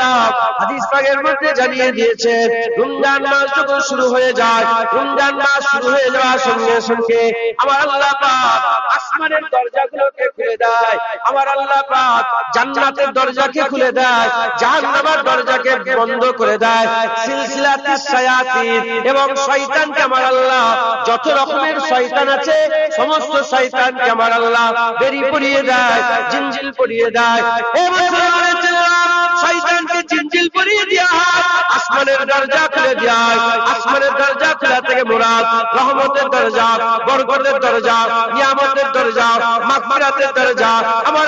তাআলা হাদিস পাকের মধ্যে জানিয়ে দিয়েছেন, রমজান মাস যখন শুরু হয়ে যায়, রমজান মাস শুরু হয়ে যাওয়ার সঙ্গে সঙ্গে আমার আল্লাহ পাক আসমানের দরজাগুলোকে খুলে দেয়, আমার আল্লাহ পাক জান্নাতের দরজাকে খুলে দেয়, জাহান্নামের দরজাকে বন্ধ করে দেয়। সিলসিলাতুস শায়াতিন এবং শয়তানকে আমার আল্লাহ, যত রকমের শয়তান আছে সমস্ত শয়তানকে আমার আল্লাহ বেরি পরিয়ে দেয়, জিনজিল পরিয়ে দেয়। এই মুসলমানের ছেলেরা, শয়তানকে জিনজিল পরিয়ে দেয়া হয়, আসমানের দরজা খুলে দেয়া হয়। আসমানের দরজা খোলা থেকে মুরাদ রহমতের দরজা, বরকতের দরজা, নিয়ামতের দরজা, মাগফিরাতের দরজা আমার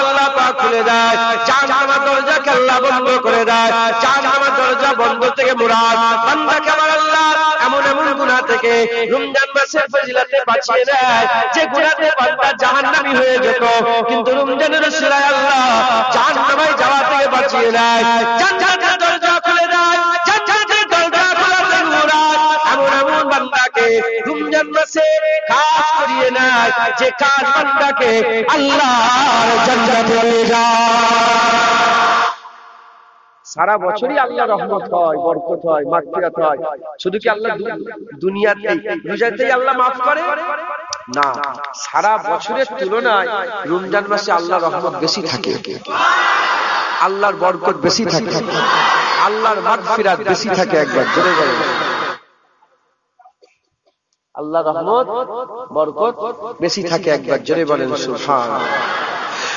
আল্লাহ পাক খুলে দেয়। জাহান্নামের দরজাকে আল্লাহ বন্ধ করে দেয়। জাহান্নামের দরজা বন্ধ থেকে মুরাদ বান্দাকে আমার আল্লাহ এমন এমন গুনাহ থেকে রমজান মাসের ফজিলতে বাঁচিয়ে দেয় যে গুনাহতে বান্দা জাহান্নামী হয়ে যেত, কিন্তু রমজানের উসিলায় আল্লাহ জাহান্নামে যাওয়া থেকে বাঁচিয়ে দেয়। জান্নাতের দরজা খুলে দেয়, জান্নাতের দরজা খোলা থেকে মুরাদ এমন এমন বান্দাকে রমজান মাসে কাজ করিয়ে নেয় যে কাজ বান্দাকে আল্লাহর জান্নাতে নিয়ে যায়। সারা বছরই আল্লাহ রহমত হয়, বরকত হয়, মাগফিরাত হয়। শুধু কি আল্লাহ দুনিয়াতেই রোজাতেই আল্লাহ মাফ করে? না, সারা বছরের তুলনায় রমজান মাসে আল্লাহর রহমত বেশি থাকে, আল্লাহর বরকত বেশি থাকে, আল্লাহর মাগফিরাত বেশি থাকে। একবার জোরে বলেন আল্লাহর রহমত বরকত বেশি থাকে। একবার জোরে বলেন সুবহানাল্লাহ।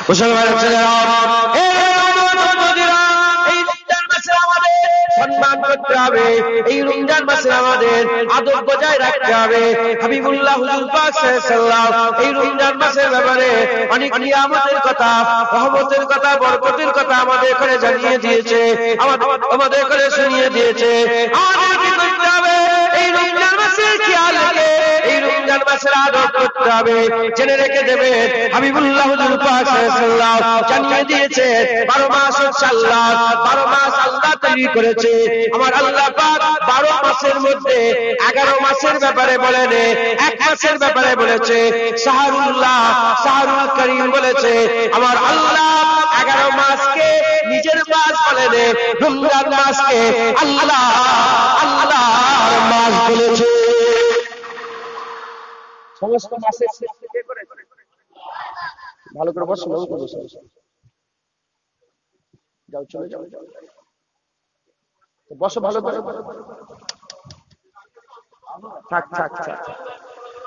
মুসলমানের ছেলেরা, সম্মান করতে হবে, এই রমজান মাসে আমাদের আদব বজায় রাখতে হবে। হাবিবুল্লাহ হুজুর পাক সাল্লাল্লাহু আলাইহি ওয়াসাল্লাম এই রমজান মাসের ব্যাপারে অনেক নিয়ামতের কথা, রহমতের কথা, বরকতের কথা আমাদের করে জানিয়ে দিয়েছে, আমাদের করে শুনিয়ে দিয়েছে। আমাদের কি করতে হবে? এই রমজান মাসের খেয়াল রেখে এই রমজান মাসের আদব করতে হবে। জেনে রেখে দেবেন, হাবিবুল্লাহ হুজুর পাক সাল্লাল্লাহু আলাইহি ওয়াসাল্লাম জানিয়ে দিয়েছে 12 মাস হচ্ছে আল্লাহ, 12 মাস আল্লাহ তৈরি করেছে। আমার আল্লাহ পাক 12 মাসের মধ্যে 11 মাসের ব্যাপারে বলেন, এক মাসের ব্যাপারে বলেছে শাহরুল্লাহ, শাহরুল করিম বলেছে। আমার আল্লাহ 11 মাসকে নিজের মাস বলেন, রমজান মাসকে আল্লাহর মাস বলেছে। সমস্ত মাসের সৃষ্টি কে করেছে? ভালো করে বসো, ভালো করে বসো, যাও চলে যাও, বসো ভালো করে, থাক থাক থাক,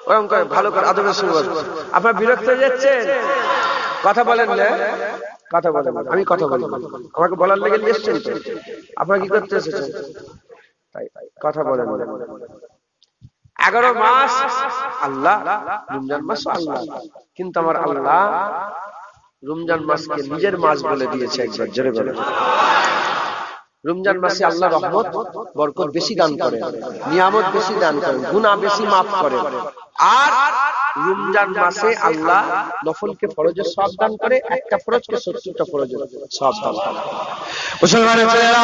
ওরকম করে ভালো করে আদবের সঙ্গে বসো। আপনার বিরক্ত হয়ে যাচ্ছেন? কথা বলেন না, কথা বলেন, আমি কথা বলি, আমাকে বলার লেগে এসেছেন তো, আপনারা কি করতে এসেছেন? তাই কথা বলেন। 11 মাস আল্লাহ, রমজান মাস আল্লাহ, কিন্তু আমার আল্লাহ রমজান মাসকে নিজের মাস বলে দিয়েছে। একবার জোরে বলেন। রমজান মাসে আল্লাহ রহমত বরকত বেশি দান করেন, নিয়ামত বেশি দান করেন, গুনাহ বেশি মাফ করেন। আর রমজান মাসে আল্লাহ নফলকে ফরজের সওয়াব দান করে, একটা ফরজকে 70টা ফরজের সওয়াব দান করে। মুসলমানের ছেলেরা,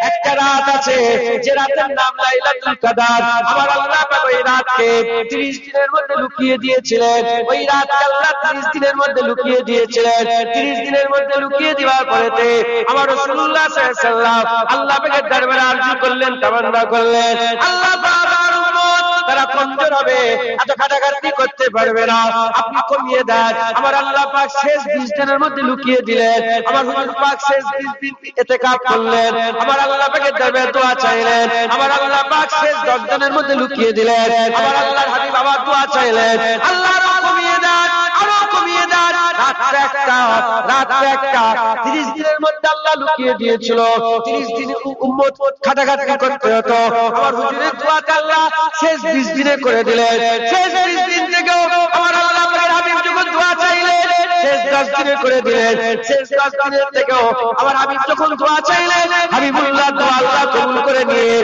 একটা রাত আছে যে রাতের নাম লাইলাতুল কদর। আমার আল্লাহ পাক ওই রাতকে 30 দিনের মধ্যে লুকিয়ে দিয়েছিলেন। ওই রাতকে আল্লাহ 30 দিনের মধ্যে লুকিয়ে দিয়েছিলেন। 30 দিনের মধ্যে লুকিয়ে দেওয়ার পরেতে আমার রাসূলুল্লাহ সাল্লাল্লাহু আলাইহি ওয়াসাল্লাম আল্লাহ পাকের দরবারে আরজি করলেন, তামান্না করলেন, আল্লাহ বাবার উম্মত তারা কমজোর হবে, এত খাটাখাটনি করতে পারবে না, আপনি কমিয়ে দেন। আমার আল্লাহ পাক শেষ 20 দিনের মধ্যে লুকিয়ে দিলেন। আমার হুজুর পাক শেষ 20 দিন ইতিকাফ করলেন, আমার আল্লাহ পাকের দরবারে দোয়া চাইলেন। আমার আল্লাহ পাক শেষ 10 দিনের মধ্যে লুকিয়ে দিলেন। আমার আল্লাহর হাবিব আবার দোয়া চাইলেন, আল্লাহ আরো কমিয়ে দেন, আরো কমিয়ে দেন। রাত একটা 30 দিনের মধ্যে আল্লাহ লুকিয়ে দিয়েছিল। 30 দিন উম্মত খাটাখাটনি করতে হতো। আমার হুজুরের দোয়াতে আল্লাহ শেষ 20 দিনে করে দিলেন। শেষ 20 দিন থেকেও আমার আল্লাহ পাকের হাবিব যখন দোয়া চাইলেন শেষ 10 দিনে করে দিলেন। শেষ 10 দিনের থেকেও আমার হাবিব যখন দোয়া চাইলেন, হাবিবুল্লাহ দোয়া আল্লাহ কবুল করে নিয়ে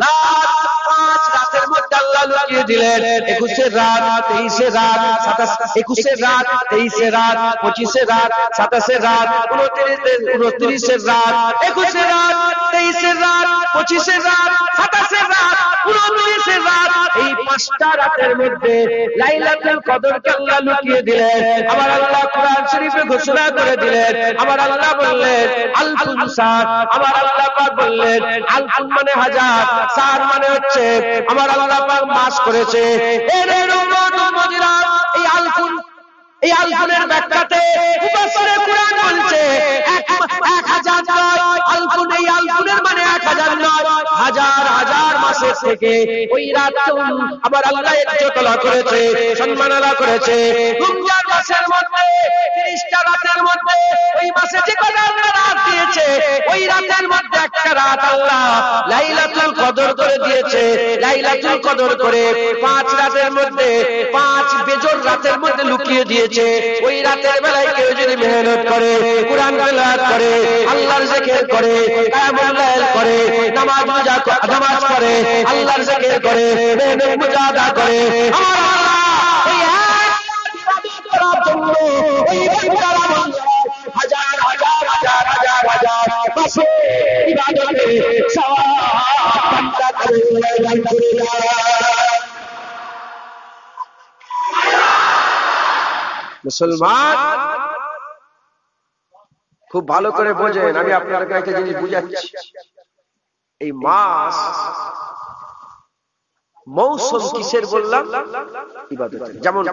রাত 5 রাতের মধ্যে মধ্যে আল্লাহ লুকিয়ে দিলেন 21 রাত 23 রাত 21 রাত 23 রাত 25 রাত 27 রাত 29 রাত 21 রাত 23 রাত 25 রাত 27 রাত 29 রাত, এই 5টা রাতের মধ্যে লাইলাতুল কদরকে আল্লাহ লুকিয়ে দিলেন। আমার আল্লাহ কোরআন শরীফে ঘোষণা করে দিলেন, আমার আল্লাহ বললেন আলফুন সার, আমার আল্লাহ পাক বললেন আলফুন মানে হাজার, সার মানে হচ্ছে আমার আল্লাহ পাক মাস করেছে। এর উম্মত উম্মতিরা, এই আলফুনের ব্যাখ্যাতে মুফাসসিরে কুরআন বলছে 1000 নয়, আলফুন এই আলফুনের মানে 1000 নয়, হাজার হাজার মাসের থেকে ওই রাতটা আবার আল্লাহ ইজ্জতলা করেছে, সম্মানলা করেছে। রমজান মাসের মধ্যে 30টা রাতের মধ্যে ওই মাসে যে কয়টা রাত দিয়েছে, ওই রাতের মধ্যে একটা রাত আল্লাহ লাইলাতুল কদর করে দিয়েছে। লাইলাতুল কদর করে 5 রাতের মধ্যে 5 বেজোড় রাতের মধ্যে লুকিয়ে দিয়েছে। ওই রাতের বেলায় কেউ যদি মেহনত করে, কুরআন তেলাওয়াত করে, আল্লাহর জিকির করে, কিয়ামুল লাইল করে, নামাজ পড়ে, আল্লাহর জিকির করে, মেহনত মুজাহাদা করে, আমার আল্লাহ এই এক ইবাদত করার জন্য ওই বান্দারা হাজার হাজার হাজার হাজার হাজার মাসে ইবাদতে সওয়াব বান্দা করে মুসলমান। খুব ভালো করে বোঝেন, আমি আপনাদেরকে একটা জিনিস বুঝাচ্ছি। এই মাস মৌসুম কিসের বললাম? ইবাদতের। যেমন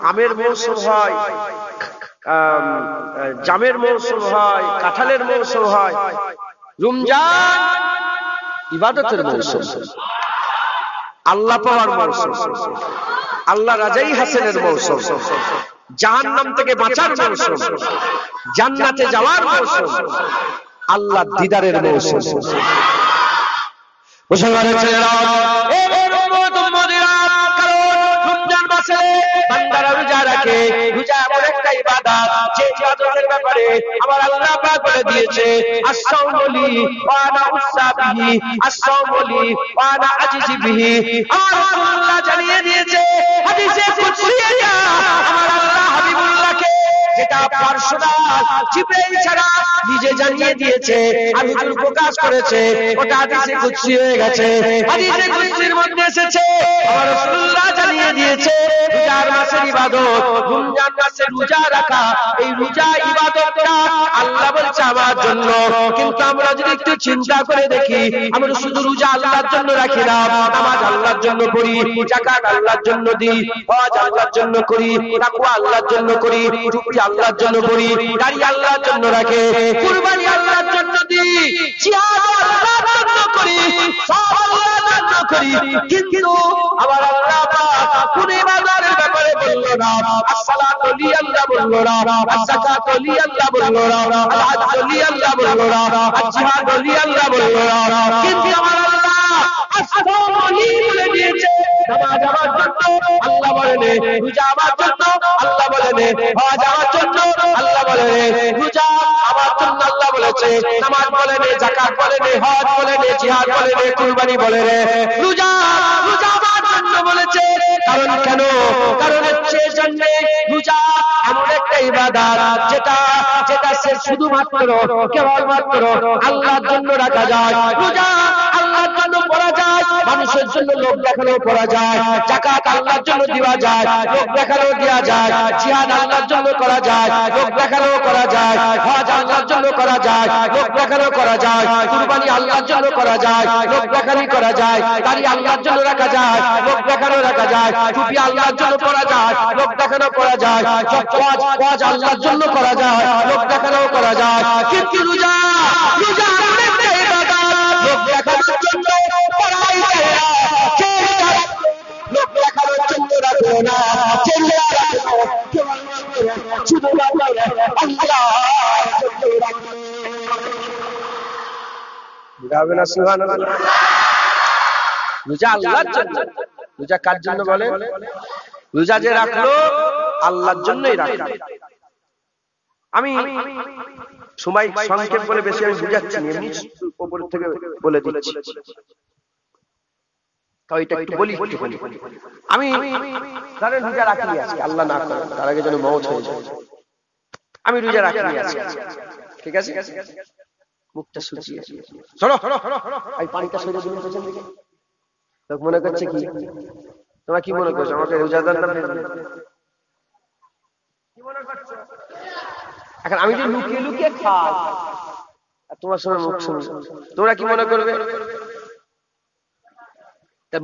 আমের মৌসুম হয়, জামের মৌসুম হয়, কাঁঠালের মৌসুম হয়, রমজান ইবাদতের মৌসুম, আল্লাহ পাওয়ার মৌসুম, আল্লাহ রাজাই হাসিনের মৌসুম, জাহান্নাম থেকে বাঁচার মৌসুম, জান্নাতে যাওয়ার মৌসুম, আল্লাহ দিদারের মৌসুম। মুসলমানের ছেলেরা, রমজান মাসে বান্দারা রোজা রাখে। রোজা এমন একটা ইবাদত, যে ইবাদতের ব্যাপারে আমার আল্লাহ পাক বলে দিয়েছে আস-সাওমু লি ওয়া আনা উসা বিহি, আস-সাওমু লি ওয়া আনা আজিজি বিহি। আমার আল্লাহ জানিয়ে দিয়েছে হাদিসে কুদসি, আমার আল্লাহ হাবিবুল্লাহকে যেটা পার্সোনাল জিবরাইল ছাড়া নিজে জানিয়ে দিয়েছে, আমি প্রকাশ করেছে, ওটা হাদিসে কুদসি হয়ে গেছে। হাদিসে কুদসির মধ্যে এসেছে আমার রাসূলুল্লাহ জানিয়ে দিয়েছে রোজার মাসের ইবাদত, রমজান মাসে রোজা রাখা, এই রোজা ইবাদতটা আল্লাহ বলছে আমার জন্য। কিন্তু আমরা যদি একটু চিন্তা করে দেখি, আমরা শুধু রোজা আল্লাহর জন্য রাখি না, নামাজ আল্লাহর জন্য পড়ি, যাকাত আল্লাহর জন্য দিই, হজ আল্লাহর জন্য করি, তাকওয়া আল্লাহর জন্য করি, টুপি আল্লাহর জন্য পড়ি, দাড়ি আল্লাহর জন্য রাখে, কুরবানি আল্লাহর জন্য দিই, জিহাদ আল্লাহর জন্য করি, সব আল্লাহর জন্য করি। কিন্তু আমার আল্লাহ পাক কোন ইবাদতের ব্যাপারে বলল না, as-সালাতু লি আল্লাহ বলল না, আস-যাকাতু লি আল্লাহ বলল না, আল-হজ্জু লি আল্লাহ বলল না, আল-জিহাদু লি আল্লাহ বলল না। কিন্তু আমার আল্লাহ আস-সাওমু লি বলে দিয়েছে, নামাজ আমার জন্য আল্লাহ বলেন, রোজা আমার জন্য আল্লাহ বলেন, হজ আমার জন্য আল্লাহ বলেন, রোজা আমার জন্য আল্লাহ বলেছে, নামাজ বলেন, যাকাত বলেন, হজ বলেন, জিহাদ বলেন, কুরবানি বলেন, রোজা আমার জন্য বলেছে। কারণ কেন? কারণ হচ্ছে জন্য রোজা এমন একটা ইবাদত যেটা সে শুধুমাত্র কেবলমাত্র আল্লাহর জন্য রাখা যায়। রোজা আল্লাহর জন্য পড়া যায়, মানুষের জন্য লোক দেখানো পড়া যায়, যাকাত আল্লাহর জন্য দেওয়া যায়, লোক দেখানো দেওয়া যায়, জিহাদ আল্লাহর জন্য করা যায়, লোক দেখানো করা যায়, হজ আল্লাহর জন্য করা যায়, লোক দেখানো করা যায়, কুরবানি আল্লাহর জন্য করা যায়, লোক দেখানি করা যায়, দাড়ি আল্লাহর জন্য রাখা যায়, লোক দেখানো রাখা যায়, টুপি আল্লাহর জন্য পরা যায়, লোক দেখানো করা যায়, হজ আল্লাহর জন্য করা যায়, লোক দেখানো করা যায়। কিন্তু রোজা অনেকটা ইবাদত, লোক দেখানোর জন্য পড়াই যায় না, লোক দেখানোর জন্য রাখো না, শুধু রোজা আল্লাহর জন্য। রোজা কার জন্য বলে? রোজা যে রাখলো আল্লাহর জন্যই রাখলো। আমি সময় সংক্ষেপ বলে বেশি আমি বুঝাচ্ছি, এমনি উপর থেকে বলে দিচ্ছি। তো এটা একটু বলি আমি ধরেন রোজা রাখি আজকে, আল্লাহ না করে তার আগে যেন মওত হয়ে যায়, আমি রোজা রাখি আজকে, ঠিক আছে, মুখটা শুকিয়ে চলো এই পানিটা সরিয়ে দিন পেছন দিকে। তো মনে করছে কি, তোমরা কি মনে করছো আমাকে রোজাদার না কি মনে করছো? এখন আমি যে লুকিয়ে লুকিয়ে খাই আর তোমার সঙ্গে মুখ শুনি, তোমরা কি মনে করবে?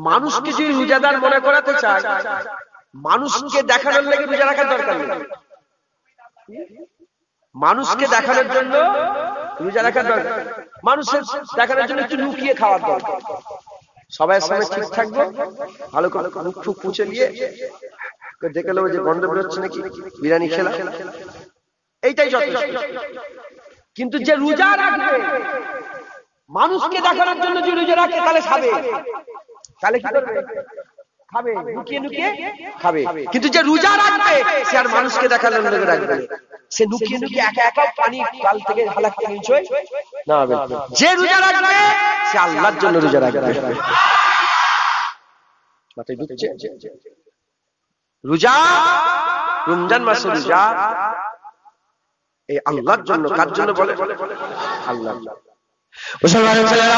মানুষকে যদি রোজাদার মনে করাতে চায়, মানুষকে দেখানোর লাগে রোজা রাখার দরকার নেই। মানুষকে দেখানোর জন্য রোজা রাখার দরকার, মানুষের দেখানোর জন্য একটু লুকিয়ে খাওয়ার দরকার। সবাই সামনে ঠিক থাকবো, ভালো করে মুখ ফুক পুছে নিয়ে দেখে নেবো যে গন্ধ বেরোচ্ছে নাকি, বিরিয়ানি খেলা, এইটাই যথেষ্ট। কিন্তু যে রোজা রাখবে, মানুষকে দেখানোর জন্য যে রোজা রাখে, তাহলে খাবে, তাহলে কি করবে? খাবে, লুকিয়ে লুকিয়ে খাবে। কিন্তু যে রোজা রাখবে সে আর মানুষকে দেখানোর জন্য রাখবে, সে লুকিয়ে লুকিয়ে একা একা পানি গাল থেকে হালাক করে নিচে না হবে। যে রোজা রাখবে সে আল্লাহর জন্য রোজা রাখবে। মাথায় ঢুকছে? রোজা, রমজান মাসে রোজা এই আল্লাহর জন্য। কার জন্য বলে? আল্লাহ। মুসলমানের ছেলেরা,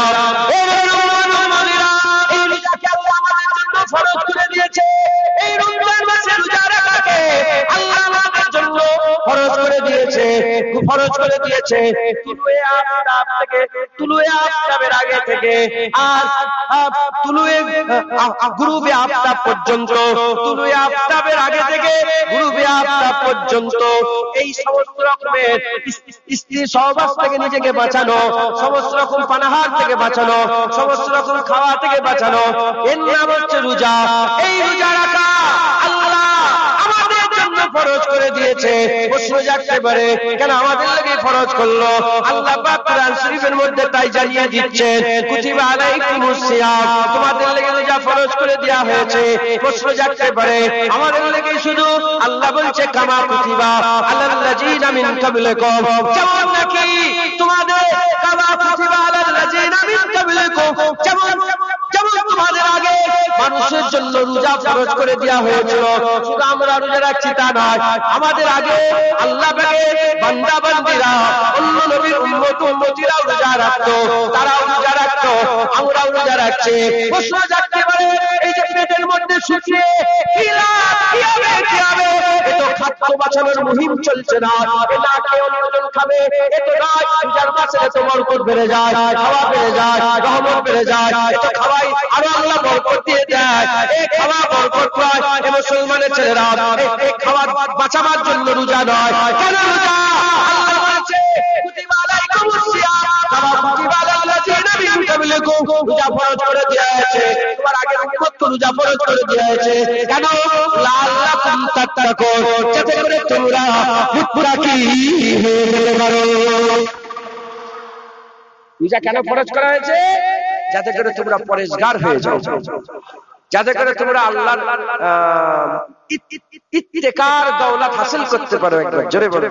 এই রোজাকে আল্লাহ আমাদের জন্য ফরজ করে দিয়েছে। এই রমজান মাসে রোজা রাখাকে আল্লাহ আমাদের জন্য ফরজ করে দিয়েছে, ফরজ করে দিয়েছে। তুলুয়ে আফতাব থেকে, তুলুয়ে আফতাবের আগে থেকে আর তুলুয়ে গুরুবে আফতাব পর্যন্ত, তুলুয়ে আফতাবের আগে থেকে গুরুবে আফতাব পর্যন্ত এই সমস্ত রকমের স্ত্রী সহবাস থেকে নিজেকে বাঁচানো, সমস্ত রকম পানাহার থেকে বাঁচানো, সমস্ত রকম খাওয়া থেকে বাঁচানো, এর নাম হচ্ছে রোজা। এই রোজা রাখা আল্লাহ আমাদের জন্য ফরজ করে দিয়েছে। প্রশ্ন জাগতে পারে, কেন আমাদের লাগি ফরজ করলো? আল্লাহ পাক কোরআন শরীফের মধ্যে তাই জানিয়ে দিচ্ছেন, কুতিবা আলাইকুমুস সিয়াম, তোমাদের লাগি রোজা ফরজ করে দেয়া হয়েছে। প্রশ্ন জাগতে পারে, আমাদের লাগি শুধু আল্লাহ বলছে কামা কুতিবা আলাল্লাযিনা মিন ক্বাবলিকুম, যেমন নাকি তোমাদের কামা কুতিবা আলাল্লাযিনা মিন ক্বাবলিকুম, যেমন তোমাদের আগে মানুষের জন্য রোজা ফরজ করে দেওয়া হয়েছিল। শুধু আমরা রোজা রাখছি তা নয়, আমাদের আগে আল্লাহ পাকের বান্দা বান্দীরা, অন্য নবীর উম্মত উম্মতিরাও রোজা রাখতো, তারাও রোজা রাখতো, আমরাও রোজা রাখছি। প্রশ্ন জাগতে পারে, এই যে পেটের মধ্যে শুকিয়ে কি হবে? এ তো খাদ্য বাঁচানোর মুহিম চলছে না, এ না খেয়ে অন্যজন খাবে, এ তো নয়। রোজার মাসে এত বরকত বেড়ে যায়, খাওয়া বেড়ে যায়, রহমত বেড়ে যায়, এত খাওয়াই আরো আল্লাহ বরকত দিয়ে দেয়। এই খাওয়া বরকত নয়, এ মুসলমানের ছেলেরা, এই খাওয়া বাঁচাবার জন্য রোজা নয়। কেন রোজা? আল্লাহ বলেছে কুতিবা আলাইকুমুস সিয়াম কামা কুতিবা আলাল্লাযিনা মিন ক্বাবলিকুম, রোজা ফরজ করে দেয়া হয়েছে, তোমার আগের উম্মতকে রোজা ফরজ করে দেয়া হয়েছে। কেন? লাআল্লাকুম তাত্তাকুন, যাতে করে তোমরা মুত্তাকি হয়ে যেতে পারো। রোজা কেন ফরজ করা হয়েছে? যাতে করে তোমরা পরেশগার হয়ে যাও, যাতে করে তোমরা আল্লাহর ইত্তেকার দৌলত হাসিল করতে পারো। একবার জোরে বলো।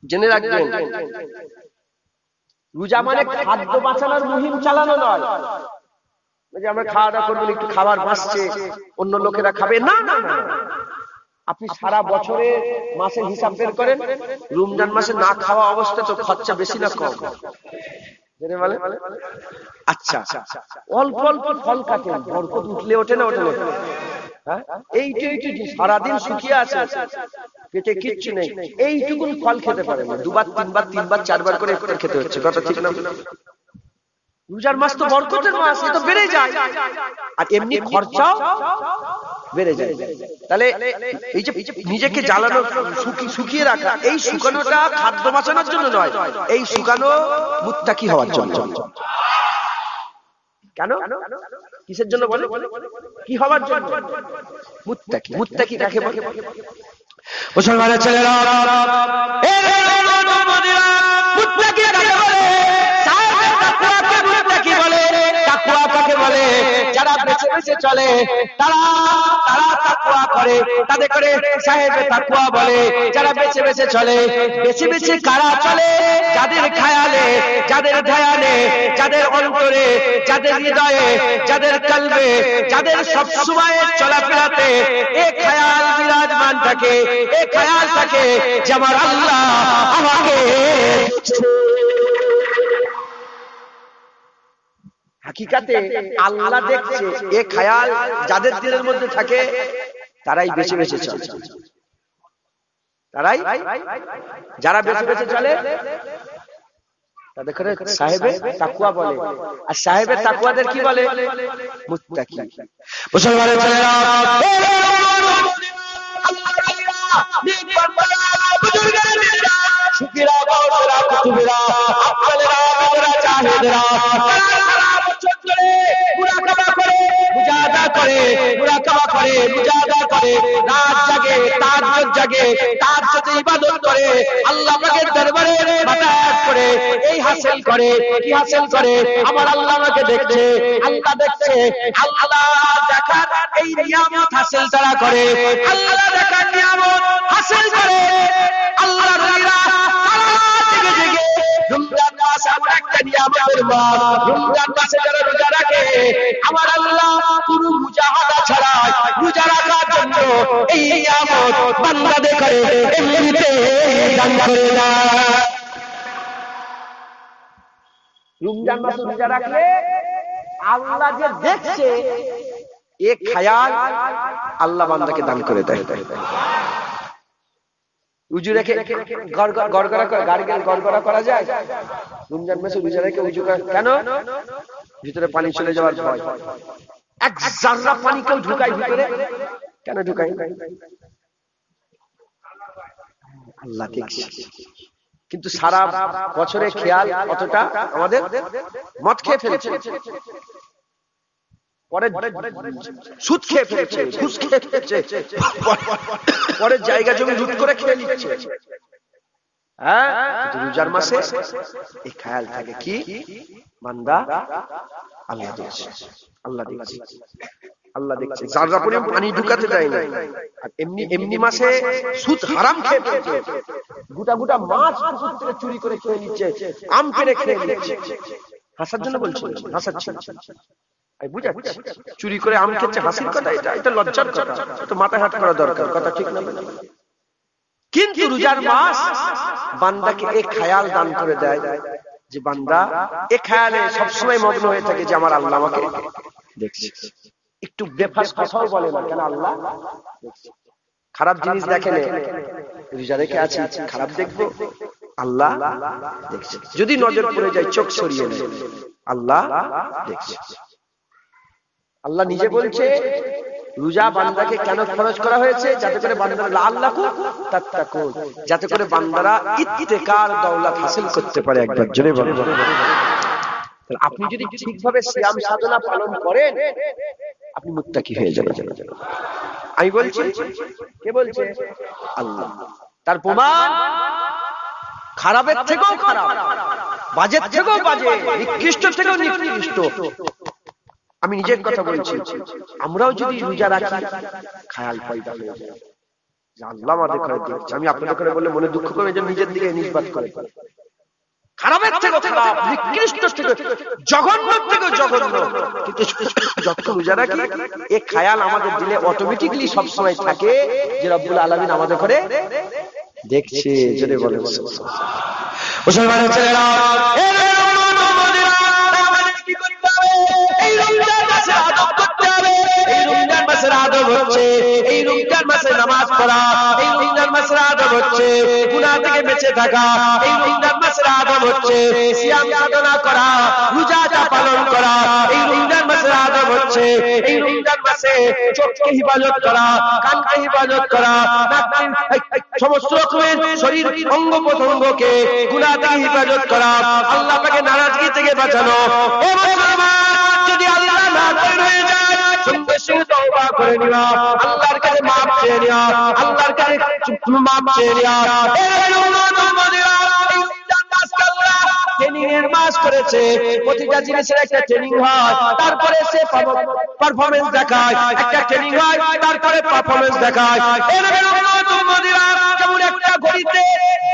জেনে রাখবেন, রোজা মানে খাদ্য বাঁচানোর মুহিম চালানো নয়, যে আমরা খাওয়া দাওয়া করবো, একটু খাবার বাঁচছে অন্য লোকেরা খাবে, না না না। আপনি সারা বছরে মাসের হিসাব বের করেন, রমজান মাসে না খাওয়া অবস্থা তো খরচা বেশি না কম? আচ্ছা, অল্প অল্প ফল কাটেন, বরকত উঠলে ওঠে না? ওঠে না? এইটু সারাদিন শুকিয়ে আছে, পেটে কিচ্ছু নেই, এইটুকুন ফল খেতে পারে না, দুবার তিনবার তিনবার চারবার করে ইফতার খেতে হচ্ছে। কথা ঠিক না? রোজার মাস তো বরকতের মাস, এ তো বেড়ে যায়, আর এমনি খরচাও বেড়ে যায়। তাহলে এই যে নিজেকে জ্বালানো, শুকিয়ে রাখা, এই শুকানোটা খাদ্য বাঁচানোর জন্য নয়, এই শুকানো মুত্তাকি হওয়ার জন্য। কেন? কিসের জন্য বলে? কি হওয়ার জন্য? মুত্তাকি। মুত্তাকি কাকে বলে? মুসলমানের ছেলেরা, মুত্তাকি কাকে বলে? তাকওয়া কাকে বলে? তাকওয়া কাকে বলে? যারা বেঁচে বেছে চলে তারা তাকওয়া করে, তাদের করে সাহেবে তাকওয়া বলে। যারা বেছে বেছে চলে, বেছে বেছে কারা চলে? যাদের খেয়ালে, যাদের ধ্যানে, যাদের অন্তরে, যাদের হৃদয়ে, যাদের কলবে, যাদের সব সময় চলাফেরাতে এক খেয়াল বিরাজমান থাকে, এক খেয়াল থাকে যে আমার আল্লাহ আমাকে। হাকিকাতে আল্লাহ দেখছে, এই খেয়াল যাদের দিলের মধ্যে থাকে তারাই বেছে বেছে চলে। তারাই যারা বেছে বেছে চলে তাদের করে সাহেবে তাকওয়া বলে। আর সাহেবে তাকওয়াদের কি বলে? মুত্তাকি। মুসলমানের ছেলেরা, শুকিরা, গৌসরা, কুতুবেরা, আফজালেরা, বিদরা, জাহিদেরা মুরাকাবা করে, মুজাহাদা করে, মুরাকাবা করে, মুজাহাদা করে, রাত জাগে, তাহাজ্জুদ জাগে, তাহাজ্জুদে ইবাদত করে, আল্লাহ পাকের দরবারে ইবাদত করে, এই হাসিল করে। কি হাসিল করে? আমার আল্লাহ আমাকে দেখছে, আল্লাহ দেখছে। আল্লাহ দেখার এই নিয়ামত হাসিল তারা করে, আল্লাহ দেখার নিয়ামত হাসিল করে। আল্লাহর ওলিরা জেগে জেগে রমজান মাস এমন একটা নিয়ামতের মাস, রমজান মাসে যারা রোজা রাখে আমার আল্লাহ পুরো মুজাহাদা ছাড়া রোজা রাখার জন্য এই নিয়ামত বান্দাদের করে এমনিতে দান করে না। রমজান মাসে রোজা রাখলে আল্লাহ যে দেখছে এক খেয়াল আল্লাহ বান্দাকে দান করে দেয়। উজু রেখে গড়গড়া করা যায়? রমজান মাসে রোজা রেখে উজু কেন? ভিতরে পানি চলে যাওয়ার ভয়। এক জাররা পানি কেউ ঢুকায় ভিতরে? কেন ঢুকায়? আল্লাহ দেখছে। কিন্তু সারা বছরে খেয়াল অতটা আমাদের মদ খেয়ে ফেলেছে, পরে সুদ খেয়ে ফেলেছে, ঘুষ খেয়ে ফেলেছে, পরে জায়গা জমি লুট করে খেয়ে নিচ্ছে। হ্যাঁ, রোজার মাসে এই খেয়াল থাকে কি বান্দা আল্লাহ দেখছে, আল্লাহ দেখছে, আল্লাহ দেখছে। যারা পরিমাণ পানি ঢুকাতে দেয় না। আর এমনি এমনি মাসে সুদ হারাম খেয়ে ফেলছে, গোটা গোটা মাছ পুকুর থেকে চুরি করে খেয়ে নিচ্ছে, আম পেড়ে খেয়ে নিচ্ছে। হাসার জন্য বলছি, হাসাচ্ছি, বুঝাচ্ছি। চুরি করে আম খেচ্ছে হাসির কথা, এটা লজ্জার কথা, তো মাথায় হাত করা দরকার, কথা ঠিক না? কিন্তু রোজার মাস বান্দাকে এক খেয়াল দান করে দেয় যে বান্দা এ খেয়ালে সবসময় মগ্ন হয়ে থাকে যে আমার আল্লাহ আমাকে দেখছে। একটু বেফাস কথাও বলে না, কেন আল্লাহ দেখছে। খারাপ জিনিস দেখে না, রোজা রেখে আছে খারাপ দেখবো, আল্লাহ দেখছে। যদি নজর পড়ে যায় চোখ সরিয়ে নেয়, আল্লাহ দেখছে। আল্লাহ নিজে বলছে রোজা বান্দাকে কেন খরচ করা হয়েছে? যাতে করে বান্দারা লাআল্লাকুম তাত্তাকুন, যাতে করে বান্দারা ইত্তেকার দৌলত হাসিল করতে পারে। একবার জোরে বলুন। তাহলে আপনি যদি ঠিকভাবে সিয়াম সাধনা পালন করেন আপনি মুত্তাকি হয়ে যাবেন। আমি বলছি, কে বলছে? আল্লাহ। তার প্রমাণ খারাপের থেকেও খারাপ, বাজের থেকেও বাজে, নিকৃষ্ট থেকেও নিকৃষ্ট। আমি নিজের কথা বলছি, আমরাও যদি রোজা রাখি খেয়াল পয়দা হয়ে যায় যে আল্লাহ আমাদের করে দেখছে। আমি আপনাদের করে বললে মনে দুঃখ করে যে নিজের দিকে নিষ্পাত করে। খারাপের থেকে খারাপ, নিকৃষ্ট থেকে জঘন্য থেকে জঘন্য, কিন্তু যত রোজা রাখি এই খেয়াল আমাদের দিলে অটোমেটিক্যালি সবসময় থাকে যে রব্বুল আলামিন আমাদের করে দেখছে। যদি বলে মুসলমানের ছেলেরা, এই রমজান মাসে আদব করতে হবে। এই রমজান মাসের আদব হচ্ছে এই রমজান মাসে নামাজ পড়া, এই রমজান মাসের আদব হচ্ছে গুনাহ থেকে বেঁচে থাকা, এই রমজান মাসের আদব হচ্ছে সিয়াম সাধনা করা, রোজাটা পালন করা, এই রমজান মাসের আদব হচ্ছে এই রমজান মাসে চোখকে হিফাজত করা, কানকে হিফাজত করা, সমস্ত রকমের শরীর অঙ্গ প্রত্যঙ্গকে গুনাহ থেকে হিফাজত করা, আল্লাহ পাকে নারাজগি থেকে বাঁচানো। ও মুসলমান, যদি আল্লাহ নারাজ হয়ে যায় সঙ্গে সঙ্গে তওবা করে নিও, আল্লাহর কাছে মাফ চেয়ে নিও, আল্লাহর কাছে মাফ চেয়ে নিও। এই রমজান মাসকে আল্লাহ তিনি ট্রেনিং এর মাস করেছে, প্রতিটা জিনিসের একটা ট্রেনিং হয়, তারপরে সে পারফরম্যান্স দেখায়, একটা ট্রেনিং হয়, তারপরে পারফরম্যান্স দেখায়। যেমন একটা ঘড়িতে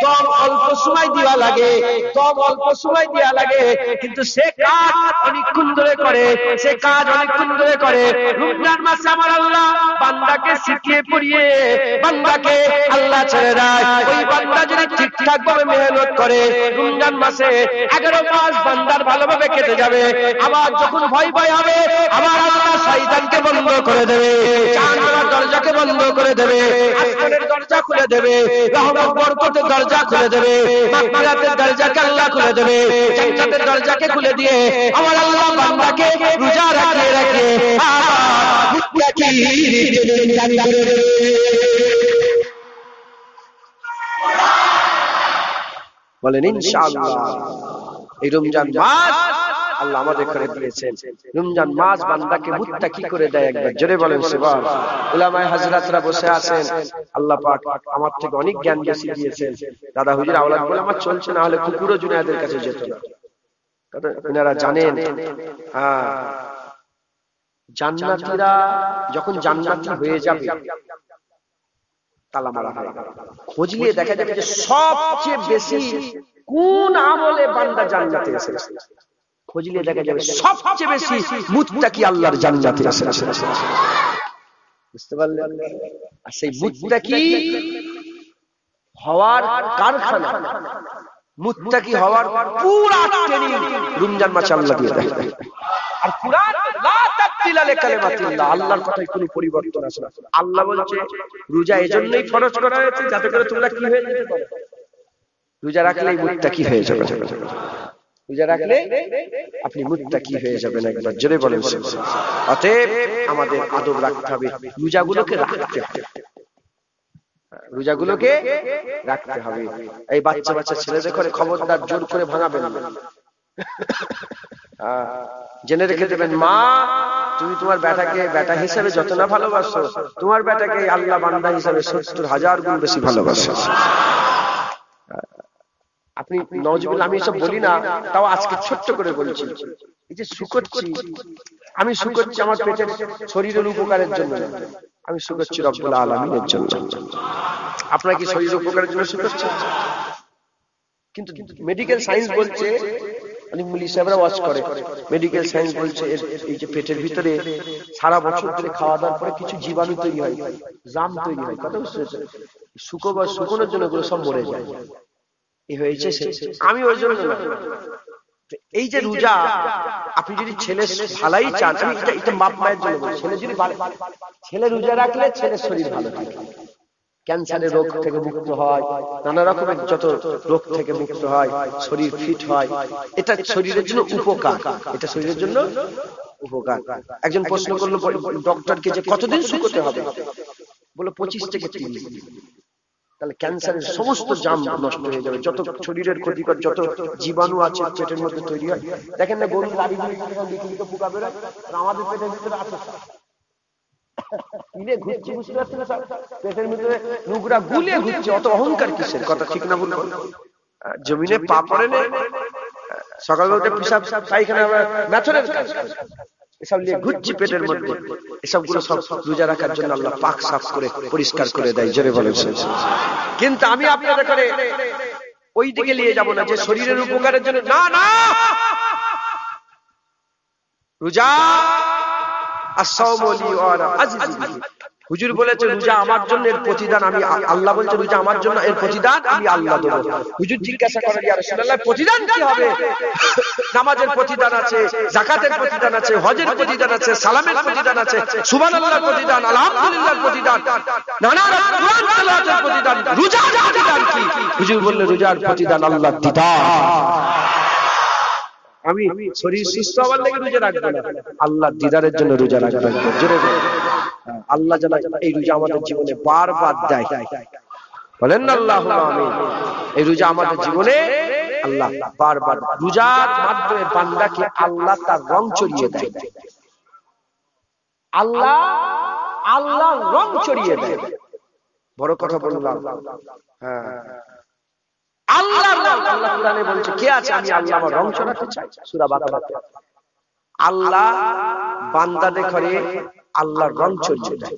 দম অল্প সময় দেওয়া লাগে, দম অল্প সময় দেওয়া লাগে, কিন্তু সে কাজ অনেকক্ষণ ধরে করে, সে কাজ অনেকক্ষণ ধরে করে। রমজান মাসে আমার আল্লাহ বান্দাকে শিখিয়ে পড়িয়ে বান্দাকে আল্লাহ ছেড়ে দেয়। ওই বান্দা যদি ঠিকঠাক ভাবে মেহনত করে, রমজান মাসে 11 মাস বান্দার ভালোভাবে কেটে যাবে। আবার যখন ভয় ভয় হবে, আবার আল্লাহ শয়তানকে বন্ধ করে দেবে, জাহান্নামের দরজাকে বন্ধ করে দেবে, আসমানের দরজা খুলে দেবে, রহমত বরকতের দরজা খুলে দেবে, মাগফিরাতের দরজাকে আল্লাহ খুলে দেবে, জান্নাতের দরজাকে খুলে দিয়ে আমার আল্লাহ বান্দাকে রোজা রাখিয়ে রাখিয়ে বলেন ইনশাআল্লাহ। এই রমজান মাস আল্লাহ আমাদের করে দিয়েছেন, রমজান মাস বান্দাকে মুত্তাকি করে দেয়। একবার জোরে বলেন সুবহানাল্লাহ। উলামায়ে হাজরাতরা বসে আছেন, আল্লাহ পাক আমার থেকে অনেক জ্ঞান বেশি দিয়েছেন। দাদা হুজুর আওলাদ বলে আমার চলছে, না হলে কুকুরও জুনায়েদের কাছে যেত না। আপনারা জানেন, জান্নাতীরা যখন জান্নাতি হয়ে যাবে, তালা মারা হয়, খোঁজ নিয়ে দেখা যাবে যে সবচেয়ে বেশি কোন আমলে বান্দা জান্নাতে এসেছে, খোঁজ নিয়ে দেখা যাবে সবচেয়ে বেশি মুত্তাকি আল্লাহর জান্নাতে এসেছে। বুঝতে পারলেন? আর সেই মুত্তাকি হওয়ার কারখানা, মুত্তাকি হওয়ার পুরা ট্রেনিং রমজান মাসে আল্লাহ দিয়ে দেয়। আর কুরআন লা তাবদিলা লিকালিমাতিল্লাহ, আল্লাহর কথায় কোনো পরিবর্তন আসে না। আল্লাহ বলছে রোজা এজন্যই ফরজ করা হয়েছে যাতে করে তোমরা কি হয়ে যেতে পারো, রোজা রাখলেই মুত্তাকি হয়ে যাবে। রোজা রাখলে আপনি মুত্তাকি হয়ে যাবেন। একবার জোরে বলেন সুবহানাল্লাহ। অতএব আমাদের আদব রাখতে হবে, রোজাগুলোকে রাখতে হবে, রোজাগুলোকে রাখতে হবে। এই বাচ্চা বাচ্চা ছেলেদের ঘরে খবরদার জোর করে ভাঙাবেন না। জেনে রেখে দেবেন, মা তুমি তোমার বেটাকে বেটা হিসেবে যত না ভালোবাসো, তোমার বেটাকে আল্লাহ বান্দা হিসেবে 70,000 গুণ বেশি ভালোবাসো। আপনি নওয়াজুবিল্লাহ, আমি এসব বলি না, তাও আজকে ছোট্ট করে বলছি, এই যে শুকোচ্ছি, আমি শুকোচ্ছি আমার পেটের শরীরের উপকারের জন্য, আমি শুকোচ্ছি রব্বুল আলামিনের জন্য। আপনারা কি শরীরের উপকারের জন্য শুকোচ্ছেন? কিন্তু মেডিকেল সায়েন্স বলছে, অনেক মুলি সাহেবরা ওয়াজ করে, মেডিকেল সায়েন্স বলছে এই যে পেটের ভিতরে সারা বছর ধরে খাওয়া দাওয়ার পরে কিছু জীবাণু তৈরি হয়, জাম তৈরি হয়, কথা বুঝতে পেরেছেন? শুকোনোর জন্য এগুলো সব মরে যায়। এই হয়েছে, আমি ওই জন্য এই যে রোজা, আপনি যদি ছেলে ভালাই চান, আমি এটা বাপ মায়ের জন্য বলি, ছেলে যদি ছেলে রোজা রাখলে ছেলের শরীর ভালো থাকে, ক্যান্সারের রোগ থেকে মুক্ত হয়, নানা রকমের যত রোগ থেকে মুক্ত হয়, শরীর ফিট হয়, এটা শরীরের জন্য উপকার, এটা শরীরের জন্য উপকার। একজন প্রশ্ন করলো ডক্টরকে যে কতদিন শুকোতে হবে, বলে 25 থেকে 30 দিন। তাহলে ক্যান্সারের সমস্ত জাম নষ্ট হয়ে যাবে, যত শরীরের ক্ষতিকর যত জীবাণু আছে পেটের মধ্যে তৈরি হয়। দেখেন না গরুর গাড়িগুলি লিখিত পোকা বেরোয়, আমাদের পেটের ভিতরে আছে, ঘুরছে, বুঝতে পারছেন না? পেটের ভিতরে নোংরা গুলিয়ে ঘুরছে, অত অহংকার কিসের? কথা ঠিক না বলবো? জমিনে পা পড়ে না, সকালবেলা উঠে পিসাব পায়খানা মেথরের কাজ, এসব নিয়ে ঘুরছি পেটের মধ্যে, এসবগুলো সব রোজা রাখার জন্য আল্লাহ পাক সাফ করে পরিষ্কার করে দেয়। জোরে বলেন। কিন্তু আমি আপনাদের করে ওই দিকে নিয়ে যাব না যে শরীরের উপকারের জন্য, না না, রোজা as-sawmu li wa ana ajzi bihi, হুজুর বলেছে রোজা আমার জন্য, এর প্রতিদান আমি, আল্লাহ বলছে রোজা আমার জন্য, এর প্রতিদান আমি আল্লাহ দেব। হুজুর জিজ্ঞাসা করেন, ইয়া রাসূলুল্লাহ প্রতিদান কি হবে? নামাজের প্রতিদান আছে, যাকাতের প্রতিদান আছে, হজের প্রতিদান আছে, সালামের প্রতিদান আছে, সুবহানাল্লাহর প্রতিদান, আলহামদুলিল্লাহর প্রতিদান, নানা রকম কোরআন তেলাওয়াতের প্রতিদান, রোজার প্রতিদান কি? হুজুর বললেন রোজার প্রতিদান আল্লাহর দিদার। আমি শরীর সুস্থ হওয়ার লাগি রোজা রাখবো না, আল্লাহর দিদারের জন্য রোজা রাখবো। জোরে আল্লাহ যেন এই রোজা আমাদের জীবনে বারবার দেয়, বলেন না আল্লাহুম্মা আমিন। এই রোজা আমাদের জীবনে আল্লাহ বারবার, রোজার মাধ্যমে বান্দাকে আল্লাহ তার রং চড়িয়ে দেয়, আল্লাহ রং চড়িয়ে দেয়। বড় কথা বললাম, হ্যাঁ, আল্লাহর রং। আল্লাহ কুরআনে বলছে কে আছে আমি আল্লাহ আমার রং চড়াতে চাই। সূরা বাকারাতে আল্লাহ বান্দাদের ঘরে আল্লাহর রং চড়িয়ে দেয়।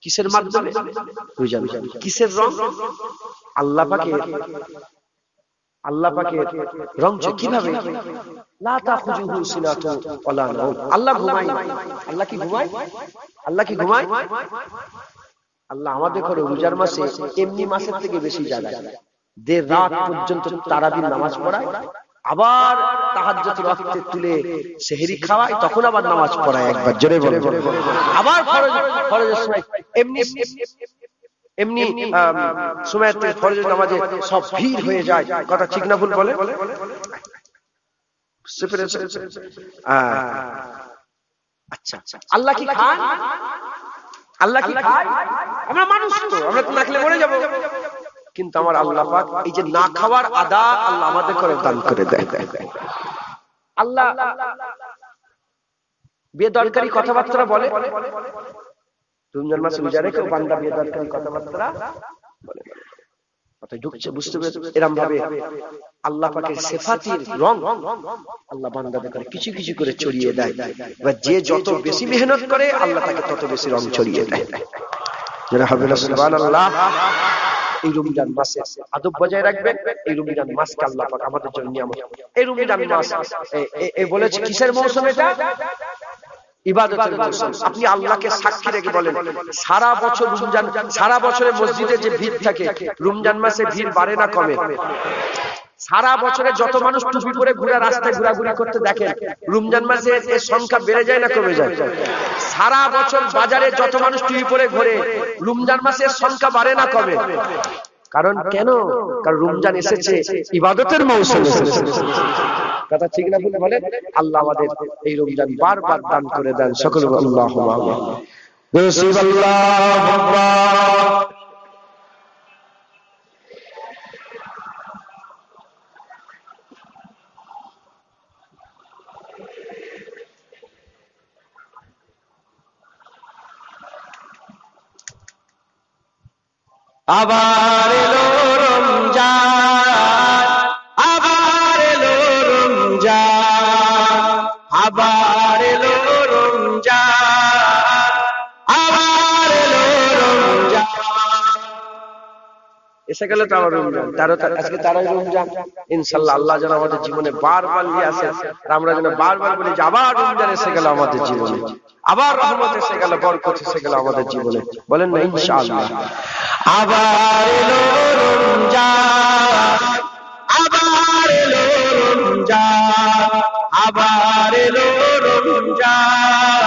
কিসের মাধ্যমে? কিসের রং? আল্লাহ পাকের রং কিভাবে? লা তাখুযুহু সিনাতুন ওয়ালা নাওম। আল্লাহ ঘুমায় না। আল্লাহ কি ঘুমায়? আল্লাহ আমাদের ঘরে রোজার মাসে এমনি মাসের থেকে বেশি জায়গা দেড় রাত পর্যন্ত তারাবির নামাজ পড়ায়, আবার তাহাজ্জুদের ওয়াক্তে তুলে সেহরি খাওয়ায়, তখন আবার নামাজ পড়ায় একবার। জোরে বলে আবার ফরজের সময় এমনি সময়তে ফরজের নামাজে সব ভিড় হয়ে যায়। কথা ঠিক না ভুল বলে? আচ্ছা আল্লাহ কি খায়? আমরা মানুষ তো, আমরা তো না খেলে মরে যাব। কিন্তু আমার আল্লাহ পাক এই যে না খাওয়ার আদা আল্লাহ আমাদের করে দান করে দেয়। আল্লাহ বেদরকারি কথাবার্তা বলে। রমজান মাসে রোজা রেখে বান্দা বেদরকারি কথাবার্তা বলে। কথা ঢুকছে, বুঝতে পেরেছো? এরকম ভাবে আল্লাহ পাকের সিফাতের রং আল্লাহ বান্দাদের করে কিছু কিছু করে ছড়িয়ে দেয়। এবার যে যত বেশি মেহনত করে আল্লাহ তাকে তত বেশি রং ছড়িয়ে দেয়। যারা হবে না সুবহানাল্লাহ। এই রমজান মাসে আদব বজায় রাখবেন। এই রমজান মাসকে আল্লাহ পাক আমাদের জন্য নিয়ামত। এই রমজান মাস এই বলেছে কিসের মৌসুম? এটা ইবাদতের মৌসুম। আপনি আল্লাহকে সাক্ষী রেখে বলেন, সারা বছর রমজান, সারা বছরে মসজিদে যে ভিড় থাকে, রমজান মাসে ভিড় বাড়ে না কমে? সারা বছরে যত মানুষ টুপি পরে ঘুরে রাস্তায় ঘোরাঘুরি করতে দেখেন, রমজান মাসে এর সংখ্যা বেড়ে যায় না কমে যায়? সারা বছর বাজারে যত মানুষ টুপি পরে ঘোরে, রমজান মাসে এর সংখ্যা বাড়ে না কমে? কারণ কেন? কারণ রমজান এসেছে ইবাদতের মৌসুম এসেছে। কথা ঠিক না ভুল বলেন? আল্লাহ আমাদের এই রমজান বারবার দান করে দেন। সকলে আল্লাহুম্মা আমিন। আল্লাহু আকবার। আবার এলো রমজান, আবার এলো রমজান, আবার এলো রমজান, আবার এলো রমজান। এসে গেল তো আমার রমজান। আজকে 13 রমজান। ইনশাআল্লাহ আল্লাহ যেন আমাদের জীবনে বারবার নিয়ে আসেন, আর আমরা যেন বারবার বলি যে আবার রমজান এসে গেল আমাদের জীবনে, আবার রহমত এসে গেল, বরকত এসে গেল আমাদের জীবনে। বলেন না ইনশাআল্লাহ। আবার এলো রমজান, আবার এলো রমজান, আবার এলো রমজান,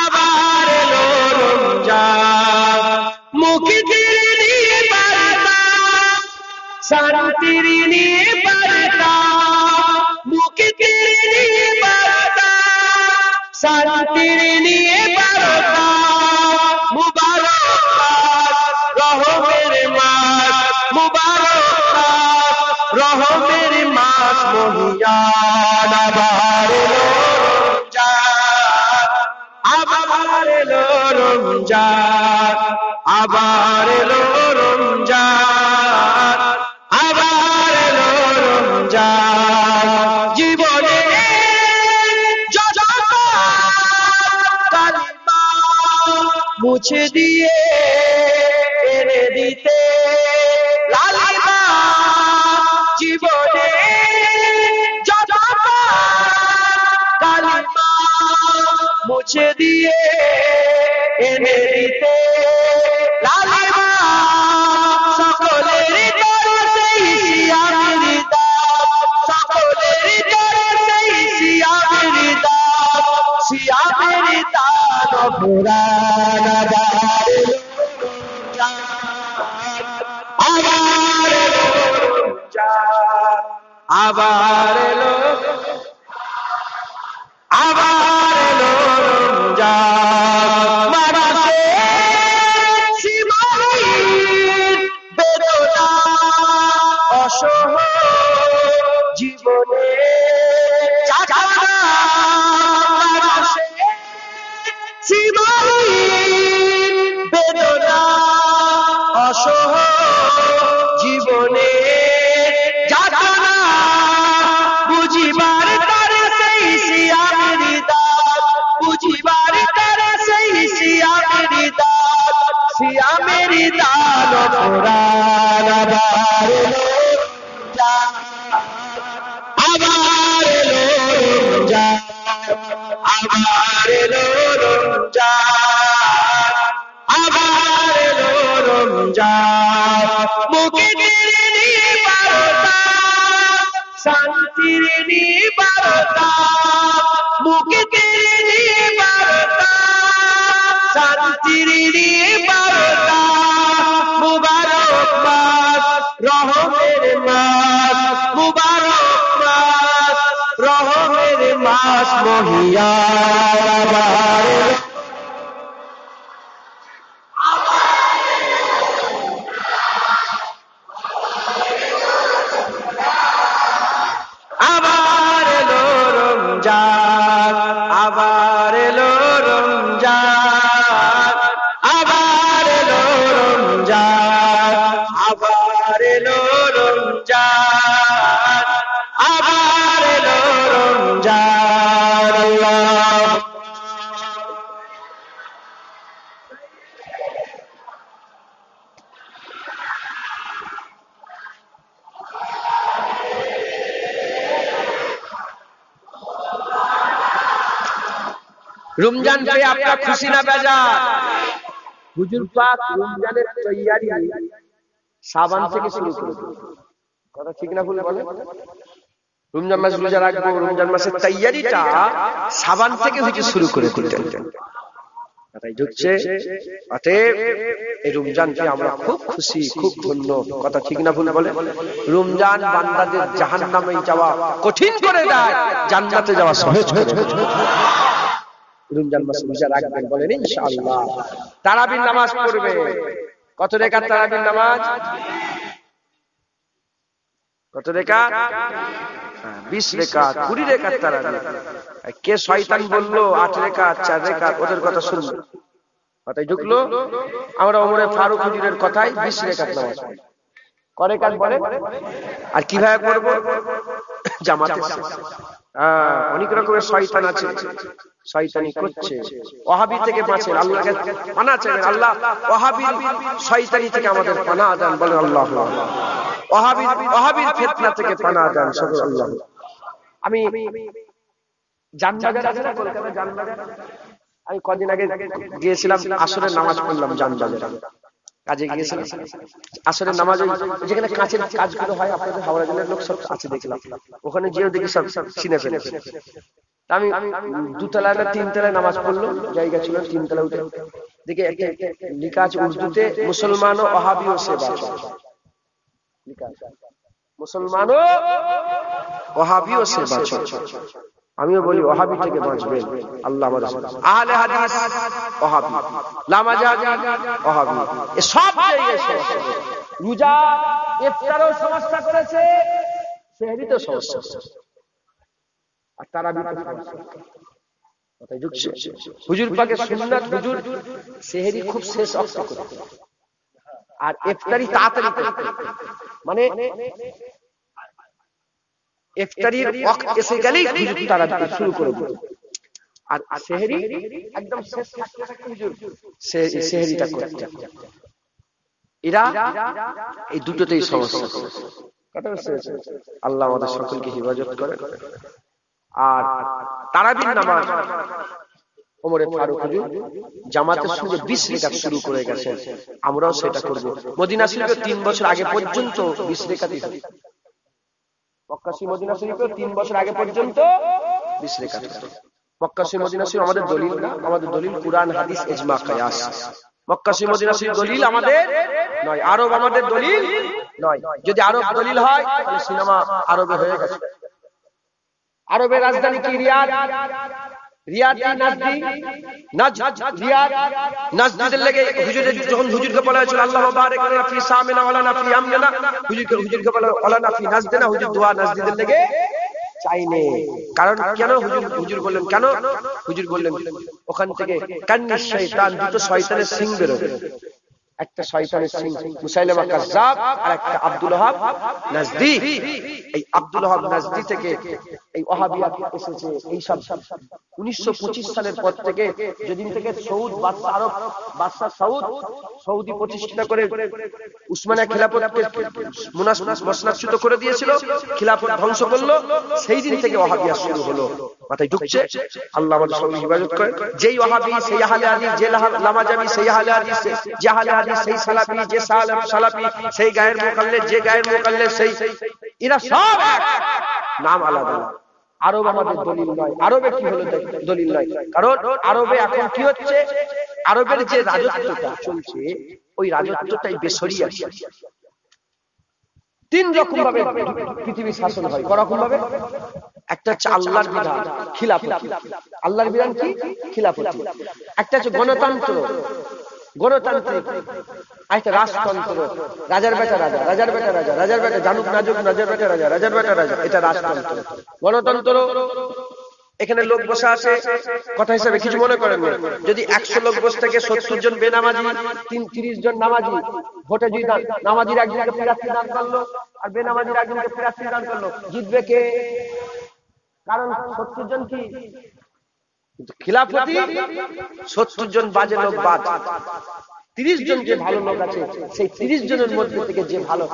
আবার এলো রমজান। মুক্তির নিবারতা, শান্তির নিবারতা, মুক্তির নিবারতা, শান্তির নিবারতা। মুবারক রহমের মাস, মুবারক রহমের মাস মহিয়ান। আবার এলো রমজান, আবার এলো রমজান, আবার এলো রমজান, আবার এলো রমজান। জীবনে যত কালিমা মুছে দিয়ে এনে দিতে লালিমা, জীবনে যত কালিমা মুছে দিয়ে এনে দিতে লালিমা। সকলের তরফেই সিয়ামের দাম, সকলের তরফেই সিয়ামের দাম, সিয়ামের দান পুরান। আবার এলো রমজান, আবার এলো, আবার এলো রমজান। মানুষের সীমাহীন বেদনা অসহ জীবনে চাচা, মানুষের সীমাহীন বেদনা অসহ জীবনে যাতনা বুঝিবার তারে সেই সিয়ামের দাত, বুঝিবার তারে সেই সিয়ামের দাত, সিয়ামের দাত কোরআন আবার এলো আবার এলো রমজান, আবার এলো রমজান, আবার এলো রমজান। মুখে নিবারতা শান্তির নিবারতা, মুখে নিবারতা শান্তির নিবারতা, মুবারক মাস রহমের মাস, মুবারক মাস রহমের মাস মহিয়ার আবার এলো রমজান, আবার এলো রমজান, আবার এলো রমজান, আবার এলো রমজান, আবার এলো রমজান। আল্লাহ রমজান পেয়ে আপনার খুশি না বেজার? হুজুর পাক রমজানের তৈয়ারি সাবান থেকে শুরু করে, কথা ঠিক না ভুল বলে? রমজান মাস রোজা রাখবো, রমজান মাসের তৈয়ারিটা সাবান থেকে হুজুর শুরু করে দিতেন। তাই ঢুকছে অতএব এই রমজানকে আমরা খুব খুশি, খুব ধন্য, কথা ঠিক না ভুল বলে? রমজান বান্দাদের জাহান্নামে যাওয়া কঠিন করে দেয়, জান্নাতে যাওয়া সহজ করে দেয়। রমজান মাসে রোজা রাখবেন, বলেন ইনশাআল্লাহ। তারাবির নামাজ পড়বে, কত রাকাত তারাবির নামাজ? কত রাকাত? 20 রাকাত, 20 রাকাত তারাবি। কে শয়তান বললো 8 রাকাত 4 রাকাত, ওদের কথা শুনবে, কথাই ঢুকলো। আমরা ওমরে ফারুক হুজুরের কথাই 20 রাকাত নামাজ পড়ি। করে কাজ বলেন, আর কিভাবে পড়বো? জামাতে। অনেক রকমের শয়তান আছে, শয়তানি করছে। ওয়াহাবি থেকে বাঁচেন, আল্লাহকে পানাহ চাইবেন। আল্লাহ ওয়াহাবি শয়তানি থেকে আমাদের পানাহ দেন, বলেন আল্লাহ। ওয়াহাবির ফিতনা থেকে পানাহ দেন, সকল আল্লাহ। আমি জানবাজার আছে না কলকাতা, জানবাজার, আমি কদিন আগে গিয়েছিলাম, আসরের নামাজ পড়লাম জানবাজারে, কাজে গিয়েছিলাম। আসরের নামাজ যেখানে কাঁচের কাজগুলো হয়, আপনাদের হাওড়া জেলার লোক সব আছে দেখলাম, ওখানে যেও দেখি সব চিনে ফেলেছে। আমি 2 তলায় না 3 তলায় নামাজ পড়লো, জায়গা ছিল 3 তলায় উঠে দেখে লেখা আছে উর্দুতে, মুসলমান ও ওয়াহাবি ও সে বাঁচো, লেখা আছে মুসলমান ও ওয়াহাবি ও সে বাঁচো। আমিও বলি ওয়াহাবি থেকে বাঁচবেন, আল্লাহ আমাদের আহলে হাদিস ওয়াহাবি, লামাজাবি ওয়াহাবি, এই সব জায়গায় সমস্যা। রোজা ইফতারও সমস্যা করেছে, সেহরিতেও সমস্যা, আর তারাবিতে সমস্যা। কথাই ঢুকছে? হুজুর পাকের সুন্নাত, হুজুর সেহরি খুব শেষ ওয়াক্তে করতেন, আর ইফতারি তাড়াতাড়ি করতেন। মানে ইফতারির ওয়াক্ত এসে গেলেই হুজুর তারাবি শুরু করে দিতেন, আর সেহরি একদম শেষ থাকতে থাকতে হুজুর সেহরিটা করতেন। এরা এই দুটোতেই সমস্যা। কথা বুঝতে? আল্লাহ আমাদের সকলকে হেফাজত করে। আর তারাবির নামাজ ওমরে ফারুক হুজুর জামাতের সঙ্গে 20 রাকাত শুরু করে গেছেন, আমরাও সেটা করব। মদিনা শরীফে 3 বছর আগে পর্যন্ত 20 রাকাতই হতো। মক্কা শরীফ মদিনা শরীফে 3 বছর আগে পর্যন্ত 20 রাকাত হতো। মক্কা শরীফ মদিনা শরীফ আমাদের দলিল না, আমাদের দলিল কুরআন হাদিস ইজমা কিয়াস। মক্কা শরীফ মদিনা শরীফ দলিল আমাদের নয়, আরব আমাদের দলিল নয়। যদি আরব দলিল হয় তাহলে সিনেমা আরবে হয়ে গেছে। আরবের রাজধানী কি? রিয়াদ। রিয়াদি নাজদি, রিয়াদ নাজদিদের লেগে হুজুরের যখন হুজুরকে বলা হয়েছিল আল্লাহ বারিক লানা ফি সামিনা ওয়া লানা ফি আমনা, হুজুরকে বলা ওয়া লানা ফি নাজদিনা, হুজুর দোয়া নাজদিদের লেগে চাইনে। কারণ কেন? হুজুর বললেন কেন? হুজুর বললেন ওখান থেকে কান্নি শয়তান, দুটো শয়তানের সিং বেরোবে। একটা শয়তানের সিং মুসাইলামা কাজ্জাব আর একটা আব্দুল ওয়াহাব নাজদি। এই আব্দুল ওয়াহাব নাজদি থেকে এই ওয়াহাবিয়াত এসেছে। এই সব 1925 সালের পর থেকে, যেদিন থেকে সৌদ বাদশা সৌদি প্রতিষ্ঠা করে উসমানিয়া খিলাফতকে মসনদচ্যুত করে দিয়েছিল, খিলাফত ধ্বংস করলো, সেই দিন থেকে ওয়াহাবিয়াত শুরু হলো। মাথায় ঢুকছে? আল্লাহ আমাদের সবাই হিফাজত করে। যেই ওয়াহাবি সেই আহলে হাদিস, যে লামাজাবি সেই আহলে হাদিস, যে আহলে হাদিস সেই সালাফি, যে সালাফি সেই গায়ের মুকাল্লিদ, যে গায়ের মুকাল্লিদ সেই, এরা সব এক, নাম আলাদা। আরব আমাদের দলিল নয়। আরবে কি হলো দলিল নয়? কারণ আরবে এখন কি হচ্ছে, আরবের যে রাজত্বটা চলছে ওই রাজত্বটাই বেসরিয়া। তিন রকম ভাবে পৃথিবীর শাসন হয়। করকম ভাবে? একটা হচ্ছে আল্লাহর বিধান, খিলাফত। আল্লাহর বিধান কি? খিলাফত। একটা হচ্ছে গণতান্ত্রিক, একটা রাজতন্ত্র, রাজার বেটা রাজা, রাজার বেটা রাজা, রাজার বেটা জানুক নাজুক, রাজার বেটা রাজা, রাজার বেটা রাজা, এটা রাজতন্ত্র। গণতন্ত্র, এখানে লোক বসে আছে, কথা হিসাবে কিছু মনে করেন না। যদি 100 লোক বসে থেকে 70 জন বেনামাজি, 30 জন নামাজি, ভোটে যদি নামাজির একজনকে প্রার্থী দান করলো আর বেনামাজির একজনকে প্রার্থী দান করলো, জিতবে কে? কারণ 70 জন কি খিলাফতি, 70 জন বাজে লোক বাদ, 30 জন যে ভালো লোক আছে, সেই 30 জনের মধ্যে থেকে যে ভালো,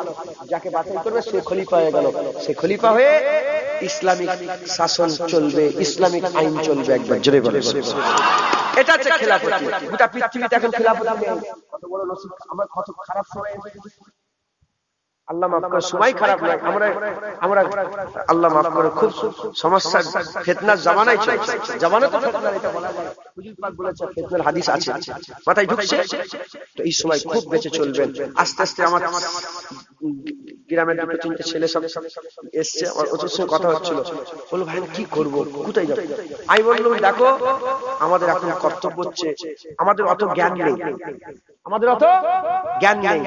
যাকে বাছাই করবে সে খলিফা হয়ে গেল। সে খলিফা হয়ে ইসলামিক শাসন চলবে, ইসলামিক আইন চলবে। একবার জোরে বলে এটা হচ্ছে খিলাফত। গোটা পৃথিবীতে এখন খিলাফত নেই। কত বড় নসিব, আমরা কত খারাপ সময়, আল্লাহ মাফ করে, সময় খারাপ নয়, আমরা আল্লাহ মাফ করে খুব সমস্যা, ফিতনার জামানায় চলছে। জামানা তো ফিতনার, এটা বলা যায়। হুজুর পাক বলেছে ফিতনার হাদিস আছে, মাথায় ঢুকছে। তো এই সময় খুব বেঁচে চলবেন। আস্তে আস্তে আমার গ্রামের দুটো তিনটে ছেলে সব এসছে, আমার ওদের সঙ্গে কথা হচ্ছিল। বললো ভাই কি করব, কোথায় যাবো? আমি বললাম দেখো, আমাদের এখন কর্তব্য হচ্ছে, আমাদের অত জ্ঞান নেই, আমাদের অত জ্ঞান নেই।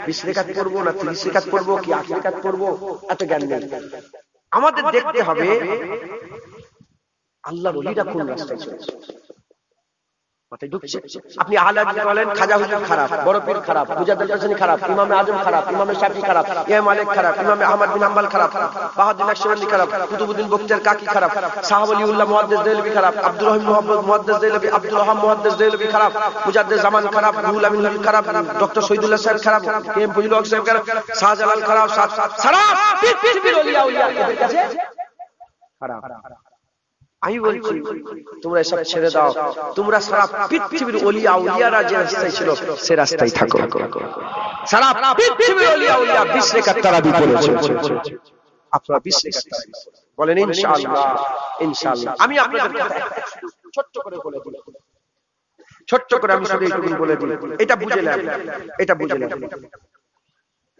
20 রেখাত পড়বো না 30 রেখাত পড়বো কি 8 রেখাত পড়বো, এত জ্ঞান নেই। আমাদের দেখতে হবে আল্লাহর ওলিরা কোন রাস্তায় চলছে। মাথায় ঢুকছে? আপনি আহলে হাদিস বলেন, খাজা হুজুর খারাপ, বড় পীর খারাপ, মুজাদ্দিদ হাসানী খারাপ, ইমাম আজম খারাপ, ইমাম শাফি খারাপ, ইমাম মালিক খারাপ, ইমাম আহমদ বিন হাম্বল খারাপ, বাহাউদ্দিন নকশবন্দি খারাপ, কুতুবউদ্দিন বখতিয়ার কাকি খারাপ, শাহ ওলিউল্লাহ মুহাদ্দিস দেহলভী খারাপ, আব্দুর রহিম মুহাদ্দিস দেহলভী, আব্দুল ওয়াহাব মুহাদ্দিস দেহলভী খারাপ, মুজাদ্দিদ জামান খারাপ, রুহুল আমিন হুজুর খারাপ, ডক্টর শহীদুল্লাহ সাহেব খারাপ, কেএম ফজলুল হক সাহেব খারাপ, শাহজালাল খারাপ, সারা পৃথিবীর ওলিয়া এদের কাছে খারাপ। আমি বলছি তোমরা এসব ছেড়ে দাও, তোমরা সারা পৃথিবীর ওলিয়ারা যে রাস্তায় ছিল সে রাস্তায় থাকো। সারা পৃথিবীর ওলিয়া 20 রেখাত তারাবি পড়েছে, আপনারা 20 রেখাত তারাবি বলেন ইনশাআল্লাহ। ইনশাআল্লাহ আমি আপনাদের ছোট্ট করে বলে দিই, ছোট্ট করে আমি শুধু এইটুকু বলে দিই, এটা বুঝে নেন, এটা বুঝে নেন।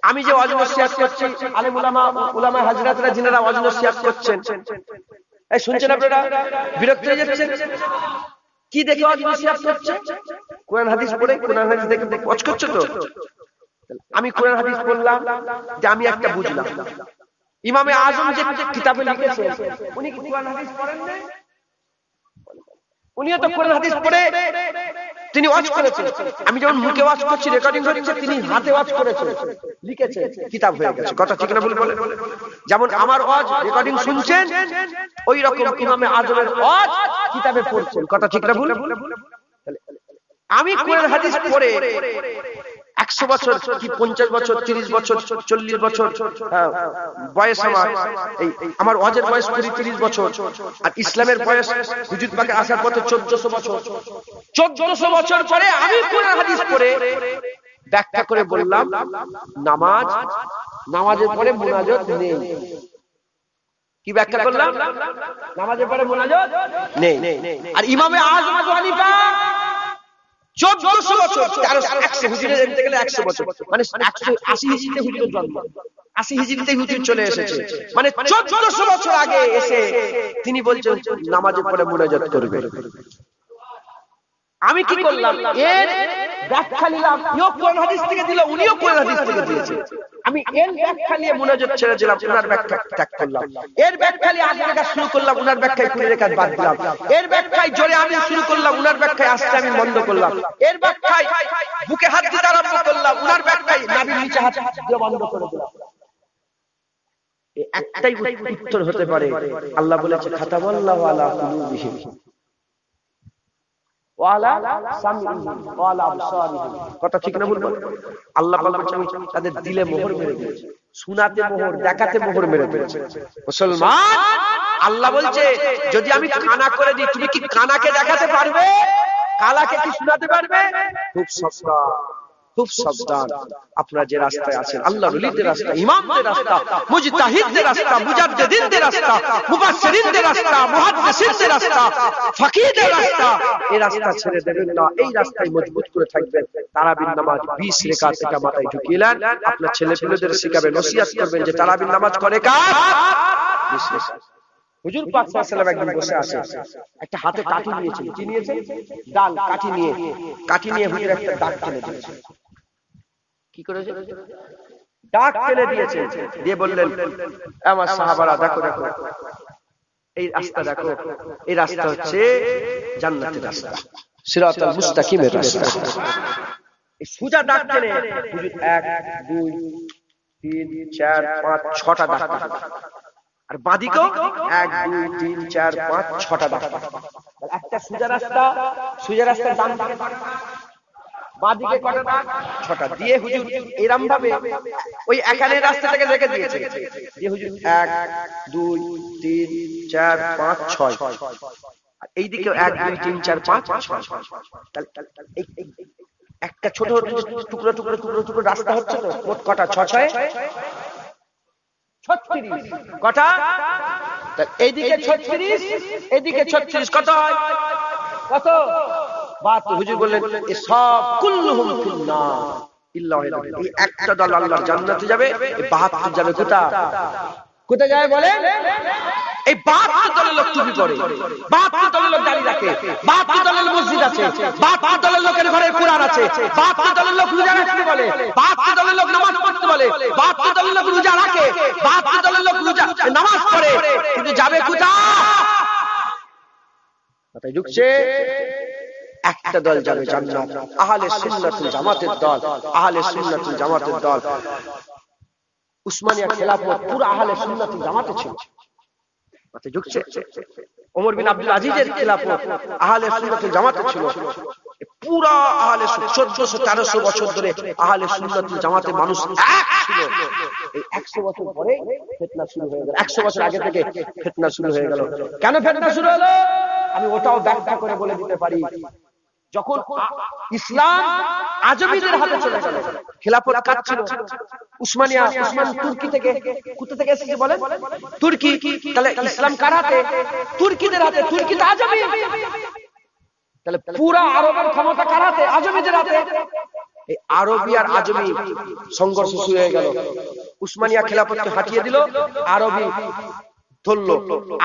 আমি যে ওয়াজ নসিহত করছি, আলেম উলামা হাজরাতরা যিনারা ওয়াজ নসিহত করছেন, এই শুনছেন আপনারা? বিরক্ত হয়ে যাচ্ছেন? কি দেখে ওয়াজ নসিহত করছে? কোরআন হাদিস পড়ে, কোরআন হাদিস দেখে ওয়াজ করছে তো। আমি কোরআন হাদিস পড়লাম, যে আমি একটা বুঝলাম, ইমামে আজম যে কিতাবে লিখেছেন উনি কি কোরআন হাদিস পড়েন না? উনিও তো কোরআন হাদিস পড়ে তিনি ওয়াজ করেছেন। আমি যখন মুখে ওয়াজ করছি, রেকর্ডিং হচ্ছে, তিনি হাতে ওয়াজ করেছেন, লিখেছেন, কিতাব হয়ে গেছে। কথা ঠিক না ভুল বলেন? যেমন আমার ওয়াজ রেকর্ডিং শুনছেন, ওই রকম ইমামে আজমের ওয়াজ কিতাবে পড়ছেন। কথা ঠিক না ভুল? আমি কোরআন হাদিস পড়ে 100 বছর কি 50 বছর 30 বছর 40 বছর বয়স, আমার ওয়াজের বয়স 30 বছর, আর ইসলামের বয়স হুজুর পাকে আসার পথে 1400 বছর। 1400 বছর পরে আমি কোরআন হাদিস পড়ে ব্যাখ্যা করে বললাম নামাজের পরে মুনাজাত নেই। কি ব্যাখ্যা করলাম? নামাজের পরে মুনাজাত নেই। আর ইমামে আজম আবু হানিফা 1400 বছর, 100 হুজুরের এমতে গেলে 100 বছর, মানে 180 হিজরিতে হুজুরের জন্ম, 80 হিজরিতে হুজুর চলে এসেছে, মানে 1400 বছর আগে এসে তিনি বলছেন নামাজের পরে মুনাজাত করবে। আমি কি করলাম? এর ব্যাখ্যা নিলাম, ইও কোরআন হাদিস থেকে দিল, উনিও কোরআন হাদিস থেকে দিয়েছে। আমি এর ব্যাখ্যা নিয়ে মুনাজাত ছেড়েছিলাম, উনার ব্যাখ্যা ত্যাগ করলাম। এর ব্যাখ্যা নিয়ে 8 রাকাত শুরু করলাম, উনার ব্যাখ্যায় 20 রাকাত বাদ দিলাম। এর ব্যাখ্যায় জোরে আমি শুরু করলাম, উনার ব্যাখ্যায় আস্তে আমি বন্ধ করলাম। এর ব্যাখ্যায় বুকে হাত দিতে আরম্ভ করলাম, উনার ব্যাখ্যায় নাভির নিচে হাত দিয়ে বন্ধ করে দিলাম। একটাই উত্তর হতে পারে, আল্লাহ বলেছে খাতামাল্লাহু আলা কুলুবিহিম ওয়া আলা সামইহিম ওয়া আলা আবসারিহিম। কথা ঠিক না বলবো? আল্লাহ বলেছে আমি তাদের দিলে মোহর মেরে দিয়েছি, শোনাতে মোহর, দেখাতে মোহর মেরে দিয়েছি। মুসলমান, আল্লাহ বলছে যদি আমি কানা করে দিই, তুমি কি কানাকে দেখাতে পারবে? কালাকে কি শোনাতে পারবে? খুব সাবধান, খুব সাবধান। আপনারা যে রাস্তায় আছেন, আল্লাহর ওলিদের রাস্তা, ইমামদের রাস্তা, মুজতাহিদদের রাস্তা, মুজাদ্দিদিনদের রাস্তা, মুফাসসিরিনদের রাস্তা, মুহাদ্দিসিনদের রাস্তা, ফাকিহদের রাস্তা, এই রাস্তা ছেড়ে দেবেন না। এই রাস্তায় মজবুত করে থাকবেন। তারাবির নামাজ 20 রাকাত এটা মাথায় ঢুকিয়েলেন। আপনার ছেলেপিলেদের শিখাবেন, নসিহত করবেন যে তারাবির নামাজ করে কার 20 রাকাত। হুজুর পাক সাল্লাল্লাহু আলাইহি ওয়াসাল্লাম একদিন বসে আছে, একটা হাতে কাঠি নিয়েছেন, কি নিয়েছেন? ডাল। কাঠি নিয়ে হুজুর একটা দাগ টেনে দিয়েছেন। কি করেছে? দাগ টেনে দিয়েছেন, দিয়ে বললেন আমার সাহাবারা দেখো দেখো, এই রাস্তা দেখো, এই রাস্তা হচ্ছে জান্নাতের রাস্তা, সিরাতাল মুস্তাকিমের রাস্তা। এই সোজা দাগ টেনে হুজুর 1 2 3 4 5 6টা দাগ, আর বাঁদিকেও 1 2 3 4 5 6টা দাগ। একটা সোজা রাস্তা, সোজা রাস্তার ডান দিকে বাঁদিকে কটা দাগ? 6টা। দিয়ে হুজুর এরকম ভাবে ওই এখানের রাস্তাটাকে রেখে দিয়েছে, দিয়ে হুজুর 1 2 3 4 5 6, আর এইদিকে 1 2 3 4 5 6। একটা ছোট টুকরো টুকরো টুকরো টুকরো রাস্তা হচ্ছে তো, মোট কটা? 6 6 36। কটা? এইদিকে 36, এদিকে 36, কত হয়? কত? বাত হুজুর বললেন এ সব কুল্লুহুম ফিন্নার ইল্লা ওয়াহিদ। এই একটা দল আল্লাহর জান্নাতে যাবে, এই 72 যাবে কোথায় যায় বলেন? এই 72 দলের লোক টুপি পরে, 72 দলের লোক দাড়ি রাখে, 72 দলের মসজিদ আছে, 72 দলের লোকের ঘরে কুরআন আছে, 72 দলের লোক রোজা রাখতে বলে, 72 দলের লোক নামাজ পড়তে বলে, 72 দলের লোক রোজা রাখে, 72 দলের লোক রোজা নামাজ পড়ে, কিন্তু যাবে কোথায়? মাথায় ঢুকছে? একটা দল যাবে জান্নাত, আহলে সুন্নাতুল জামাতের দল, আহলে সুন্নাতুল জামাতের দল। উসমানিয়া খেলাফত পুরো আহলে সুন্নাতুল জামাতে ছিল। মাথায় ঢুকছে? ওমর বিন আব্দুল আজিজের খেলাফত আহলে সুন্নাতুল জামাতে ছিল। পুরো আহলে 1400-1300 বছর ধরে আহলে সুন্নাতুল জামাতে মানুষ এক ছিল। এই 100 বছর পরে ফিতনা শুরু হয়ে গেল। 100 বছর আগে থেকে ফিতনা শুরু হয়ে গেল। কেন ফিতনা শুরু হলো? আমি ওটাও ব্যাখ্যা করে বলে দিতে পারি। যখন ইসলাম আজমিদের হাতে চলে গেল, খেলাফত কার ছিল? উসমান তুর্কি থেকে, কোথা থেকে এসেছে বলেন? তুর্কি। তাহলে ইসলাম কার হাতে? তুর্কিদের হাতে। তুর্কি তো আজমি, তাহলে পুরা আরবের ক্ষমতা কার হাতে? আজমিদের হাতে। এই আরবি আর আজমি সংঘর্ষ শুরু হয়ে গেল। উসমানিয়া খেলাফতকে হাঁটিয়ে দিল, আরবি ধরলো,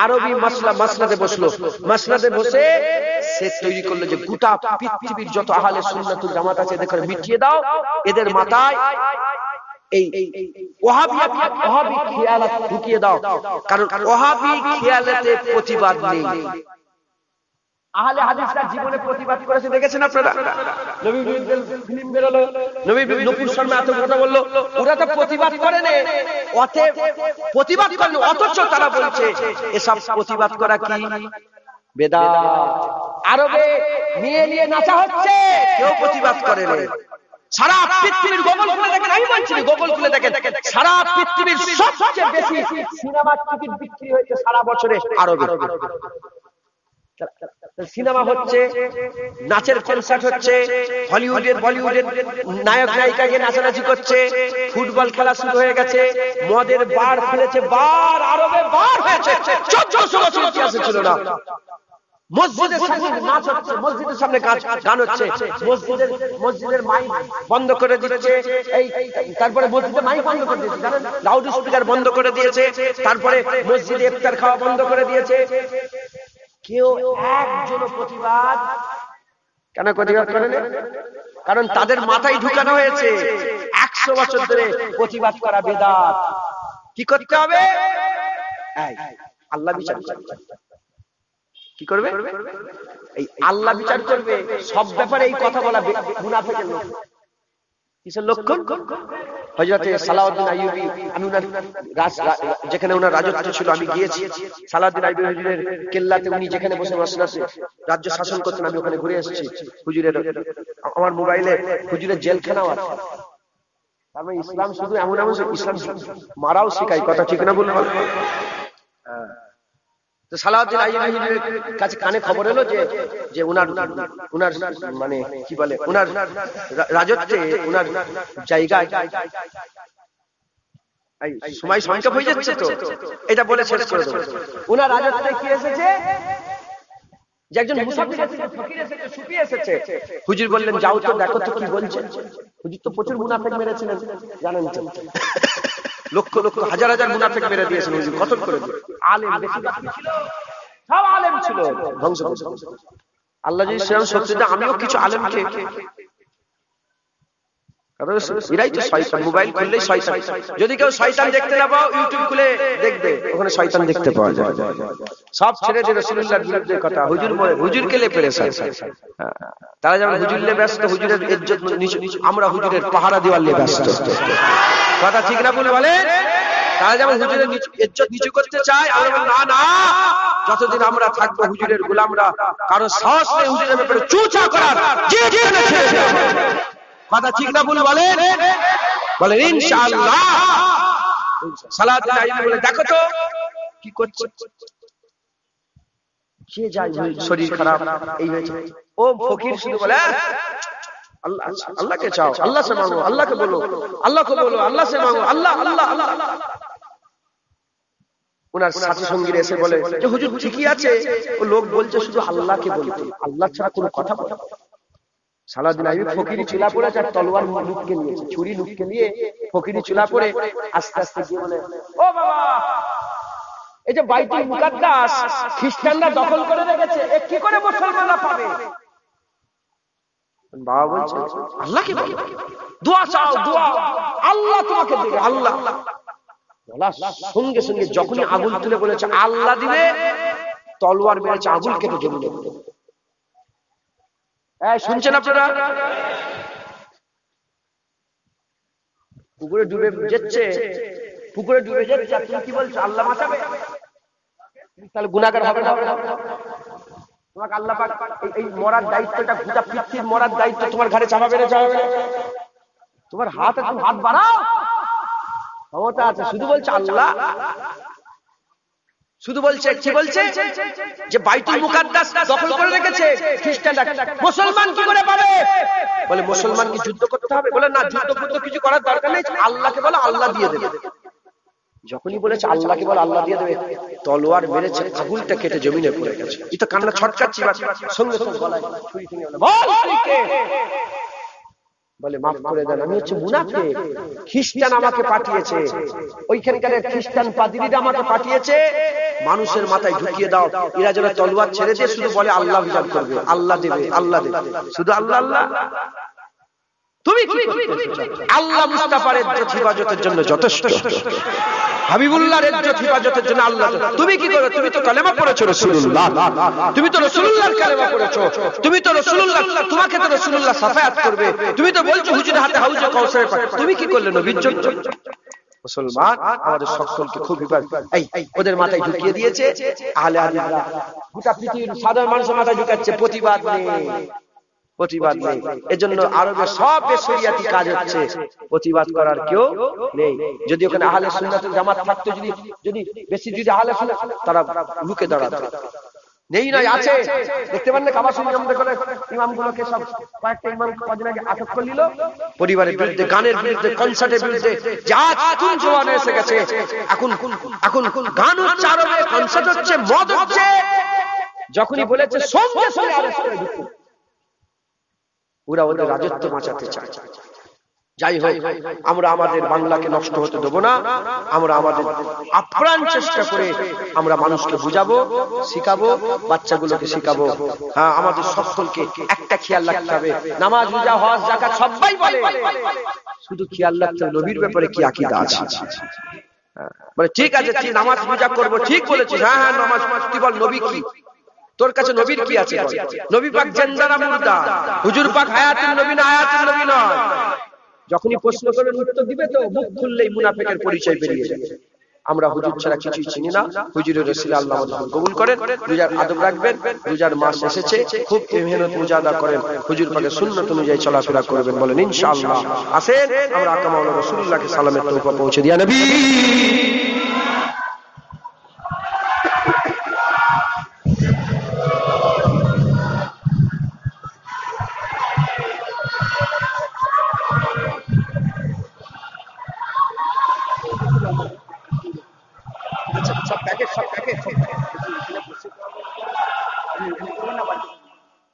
আরবি মাসলাতে বসলো, মাসলাতে বসে সে তৈরি করলো যে গোটা পৃথিবীর যত আহলে সুন্নাতুল জামাত আছে এদের মিটিয়ে দাও, এদের মাথায় এই ওয়াহাবি খেয়ালাত ঢুকিয়ে দাও, কারণ ওয়াহাবি খেয়ালাতে প্রতিবাদ নেই। আহলে হাদিসরা জীবনে প্রতিবাদ করেছে, দেখেছেন আপনারা? নবী বিরুদ্ধে ফিল্ম বেরোলো, নবী নূপুর শর্মা এত কথা বললো, ওরা তো প্রতিবাদ করে না, প্রতিবাদ করেন, অথচ তারা বলছে এসব প্রতিবাদ করা কি বেদাত। আরবে নিয়ে নাচা হচ্ছে, কেউ প্রতিবাদ করে না। সারা পৃথিবীর গুগল খুলে দেখেন, আমি বলছি গুগল খুলে দেখেন, সারা পৃথিবীর সবচেয়ে বেশি সিনেমার টিকিট বিক্রি হয়েছে সারা বছরে আরবে। সিনেমা হচ্ছে, নাচের কনসার্ট হচ্ছে, হলিউডের বলিউডের নায়ক নায়িকা গিয়ে নাচানাচি করছে, ফুটবল খেলা শুরু হয়ে গেছে, মদের বার খুলেছে, বার আরবে বার হয়েছে, 1400 বছর ইতিহাসে ছিল না। মসজিদের সামনে নাচ হচ্ছে, মসজিদের সামনে গান হচ্ছে, মসজিদের মাইক বন্ধ করে দিচ্ছে, তারপরে মসজিদের মাইক বন্ধ করে দিয়েছে, জানেন, লাউড স্পিকার বন্ধ করে দিয়েছে, তারপরে মসজিদে ইফতার খাওয়া বন্ধ করে দিয়েছে। কেউ একজন প্রতিবাদ কেন প্রতিবাদ করে না? কারণ তাদের মাথায় ঢুকানো হয়েছে 100 100 বছর ধরে প্রতিবাদ করা বেদাত। কি করতে হবে? আল্লাহ বিচার করবে। কি করবে? এই আল্লাহ বিচার করবে। সব ব্যাপারে এই কথা বলা মুনাফিকের লক্ষণ। কিসের লক্ষণ? হযরতে সালাউদ্দিন আইয়ুবী, আমি ওনার যেখানে ওনার রাজত্ব ছিল আমি গিয়েছি। সালাউদ্দিন আইয়ুবী হুজুরের কেল্লাতে উনি যেখানে বসে মসনদে রাজ্য শাসন করতেন, আমি ওখানে ঘুরে এসেছি। হুজুরের আমার মোবাইলে হুজুরের জেলখানাও আছে। তারপরে ইসলাম শুধু এমন এমন ইসলাম মারাও শেখায়, কথা ঠিক না বলবো? তো সালাউদ্দিন আইয়ুবী হুজুরের কাছে কানে খবর এলো যে উনার মানে কি বলে উনার রাজত্বে উনার জায়গায় সময় সংক্ষেপ হয়ে যাচ্ছে, তো এটা বলে শেষ করে দেবো। উনার রাজত্বে কি এসেছে যে একজন মুসাফির এসেছে, ফকির এসেছে, সুফি এসেছে। হুজুর বললেন যাও তো দেখো তো কি বলছে। হুজুর তো প্রচুর মুনাফিক মেরেছিলেন, জানেন তো, লক্ষ লক্ষ হাজার হাজার মুনাফিক মেরে দিয়েছেন হুজুর, কতল করে দিয়েছেন। আলেম বেশি ছিল, সব আলেম ছিল, ধ্বংস করেছে। আল্লাহ যদি সেরকম সত্যি দেয়, আমিও কিছু আলেমকে, এরাই তো শয়তান। মোবাইল খুললেই শয়তান। যদি কেউ শয়তান দেখতে না পাও, ইউটিউব খুলে দেখবে, ওখানে শয়তান দেখতে পাওয়া যায়। সব ছেড়ে দিয়ে রাসূলুল্লাহর বিরুদ্ধে কথা, হুজুরকে লে পেরেছে। তারা যেমন হুজুর লে ব্যস্ত, হুজুরের ইজ্জত আমরা হুজুরের পাহারা দেওয়ার লে ব্যস্ত। কথা ঠিক না বলে বলে? তারা যেমন হুজুরের ইজ্জত নিচু করতে চায়, আমরা বলি না না, যতদিন আমরা থাকবো হুজুরের গোলামরা কারো সাহস নেই হুজুরের ব্যাপারে চুচা করার, যে যেখানে ছেড়ে দেওয়া। কথা ঠিক না বলে বলে? বলে ইনশাআল্লাহ। সালাউদ্দিন আইয়ুবী বলে দেখো তো কি করছে। সে যায় শরীর খারাপ এই হয়েছে, ও ফকির শুধু বলে আল্লাহ আল্লাহকে চাও, আল্লাহ সে মাঙ্গো, আল্লাহকে বলো, আল্লাহকে বলো, আল্লাহ সে মাঙ্গো, আল্লাহ আল্লাহ আল্লাহ। ওনার সাথী সঙ্গীরা এসে বলে যে হুজুর ঠিকই আছে, ও লোক বলছে শুধু আল্লাহকে বলতে, আল্লাহ ছাড়া কোনো কথা বলে। সালাউদ্দিন আইয়ুবী ফকিরি চুলা পরে তার তলোয়ার লুটকে নিয়েছে, ছুরি লুটকে নিয়ে ফকিরি চুলা পরে আস্তে আস্তে গিয়ে বলে ও বাবা, এই যে বাইতুল মুকাদ্দাস খ্রিস্টানরা দখল করে রেখেছে, এ কি করে মুসলমানরা পাবে? বাবা বলছে আল্লাহকে বলো, দোয়া চাও, দোয়া, আল্লাহ তোমাকে দেবে, আল্লাহ। সঙ্গে সঙ্গে যখনই আগুন তুলে বলেছে আল্লাহ দিবে, তলোয়ার মেরেছে, আগুন কেটে জমিনে পড়ে। শুনছেন আপনারা? পুকুরে ডুবে যাচ্ছে, পুকুরে ডুবে যাচ্ছে, তুমি কি বলছো আল্লাহ বাঁচাবে? তাহলে গুনাহগার হবে না? তোমাকে আল্লাহ পাক এই মরার দায়িত্বটা, গোটা পৃথিবীর মরার দায়িত্ব তোমার ঘাড়ে চাপাবে না চাপাবে না? তোমার হাত আছে, হাত বাড়াও, ক্ষমতা আছে। শুধু বলছে আল্লাহ, শুধু বলছে কি বলছে যে বাইতুল মুকাদ্দাস দখল করে রেখেছে খ্রিস্টানরা, মুসলমান কি করে পাবে? বলে মুসলমান কি যুদ্ধ করতে হবে? বলে না, যুদ্ধ করতে কিছু করার দরকার নেই, আল্লাহকে বলো, আল্লাহ দিয়ে দেবে। যখনই বলেছে আল্লাহকে বলো, আল্লাহ দিয়ে দেবে, তলোয়ার মেরেছে, আগুনটা কেটে জমিনে পড়ে গেছে। এই তো কান্না ছটকাচ্ছি, সঙ্গে সঙ্গে গলায় ছুরি কিনে বল তুই কে? বলে মাফ করে দেন, আমি হচ্ছে মুনাফিক, খ্রিস্টান আমাকে পাঠিয়েছে, ওইখানকার খ্রিস্টান পাদ্রীরা আমাকে পাঠিয়েছে, মানুষের মাথায় ঢুকিয়ে দাও, এরা যেন তলোয়ার ছেড়ে দিয়ে শুধু বলে আল্লাহ বিচার করবে, আল্লাহ দেবে, আল্লাহ দেবে, শুধু আল্লাহ আল্লাহ। তুমি কি আল্লাহ মুস্তাফার ইজ্জত হিফাজতের জন্য যথেষ্ট, হাবিবুল্লাহর ইজ্জত হিফাজতের জন্য আল্লাহ। তুমি কি করো? তুমি তো কালেমা পড়েছো রাসূলুল্লাহ, তুমি তো রাসূলুল্লাহর কালেমা পড়েছো, তুমি তো রাসূলুল্লাহ, তোমাকে তো রাসূলুল্লাহ শাফায়াত করবে, তুমি তো বলছো হুজুরের হাতে হাউজে কাউসারের পানি, তুমি কি করলে নবীর জন্য? মুসলমান আমাদের সকলকে খুব ওদের মাথায় ঢুকিয়ে দিয়েছে আহলে হাদিসরা, গোটা পৃথিবীর সাধারণ মানুষের মাথায় ঢুকাচ্ছে, প্রতিবাদ নেই, প্রতিবাদ নেই। এজন্য আরবে সব বেশরিয়াতি কাজ হচ্ছে, প্রতিবাদ করার কেউ নেই। যদি ওখানে আহলে সুন্নাত ওয়াল জামাত থাকতো, যদি বেশি যদি আহলে সুন্নাত, তারা লুকে দাঁড়াতো। নেই নয়, আছে। দেখতে পান না কাবা শরীফ আমাদের করে ইমামগুলোকে সব কয়েকটা ইমাম কদিন আগে আটক করে নিল, পরিবারের বিরুদ্ধে, গানের বিরুদ্ধে, কনসার্টের বিরুদ্ধে, যা নতুন জওয়ান এসে গেছে। এখন গান হচ্ছে আরবে, কনসার্ট হচ্ছে, মদ হচ্ছে। যখনই বলেছে সঙ্গে সঙ্গে আরেস্ট করে দিচ্ছে। ওরা ওদের রাজত্ব বাঁচাতে চায়। যাই হোক, আমরা আমাদের বাংলাকে নষ্ট হতে দেব না। আমরা আমাদের আপ্রাণ চেষ্টা করে আমরা মানুষকে বুঝাবো, শিখাবো, বাচ্চাগুলোকে শিখাবো। হ্যাঁ, আমাদের সকলকে একটা খেয়াল রাখতে হবে, নামাজ, রোজা, হজ, যাকাত সবাই বলে, শুধু খেয়াল রাখতে হবে নবীর ব্যাপারে কি আকীদা আছে। মানে ঠিক আছে, তুই নামাজ রোজা করবো, ঠিক বলেছিস, হ্যাঁ হ্যাঁ নামাজ, তুই বল নবী কি, তোর কাছে নবীর কি আছে? নবী পাক জিন্দা না মুর্দা? হুজুর পাক হায়াতুন নবী না হায়াতুন নবী নয়? যখনই প্রশ্ন করবেন উত্তর দিবে তো, মুখ খুললেই মুনাফিকের পরিচয় বেরিয়ে যাবে। আমরা হুজুর ছাড়া কিছুই চিনি না। হুজুরের রাসূল আল্লাহ আমাদের কবুল করেন। রোজার আদব রাখবেন, রোজার মাস এসেছে, খুব মেহনত মুজাহাদা করেন, হুজুর পাকের সুন্নাত অনুযায়ী চলাফেরা করবেন, বলেন ইনশাআল্লাহ। আসেন আমরা আকা মাওলানা রাসূলুল্লাহকে সালামের তৌফা পৌঁছে দিয়া নবী।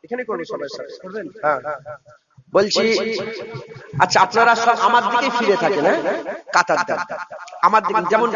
এখানে করবো সবাই সাথে করবেন। হ্যাঁ বলছি, আচ্ছা আপনারা সব আমার দিকে ফিরে থাকেন, হ্যাঁ কাতার আমার দিকে, যেমন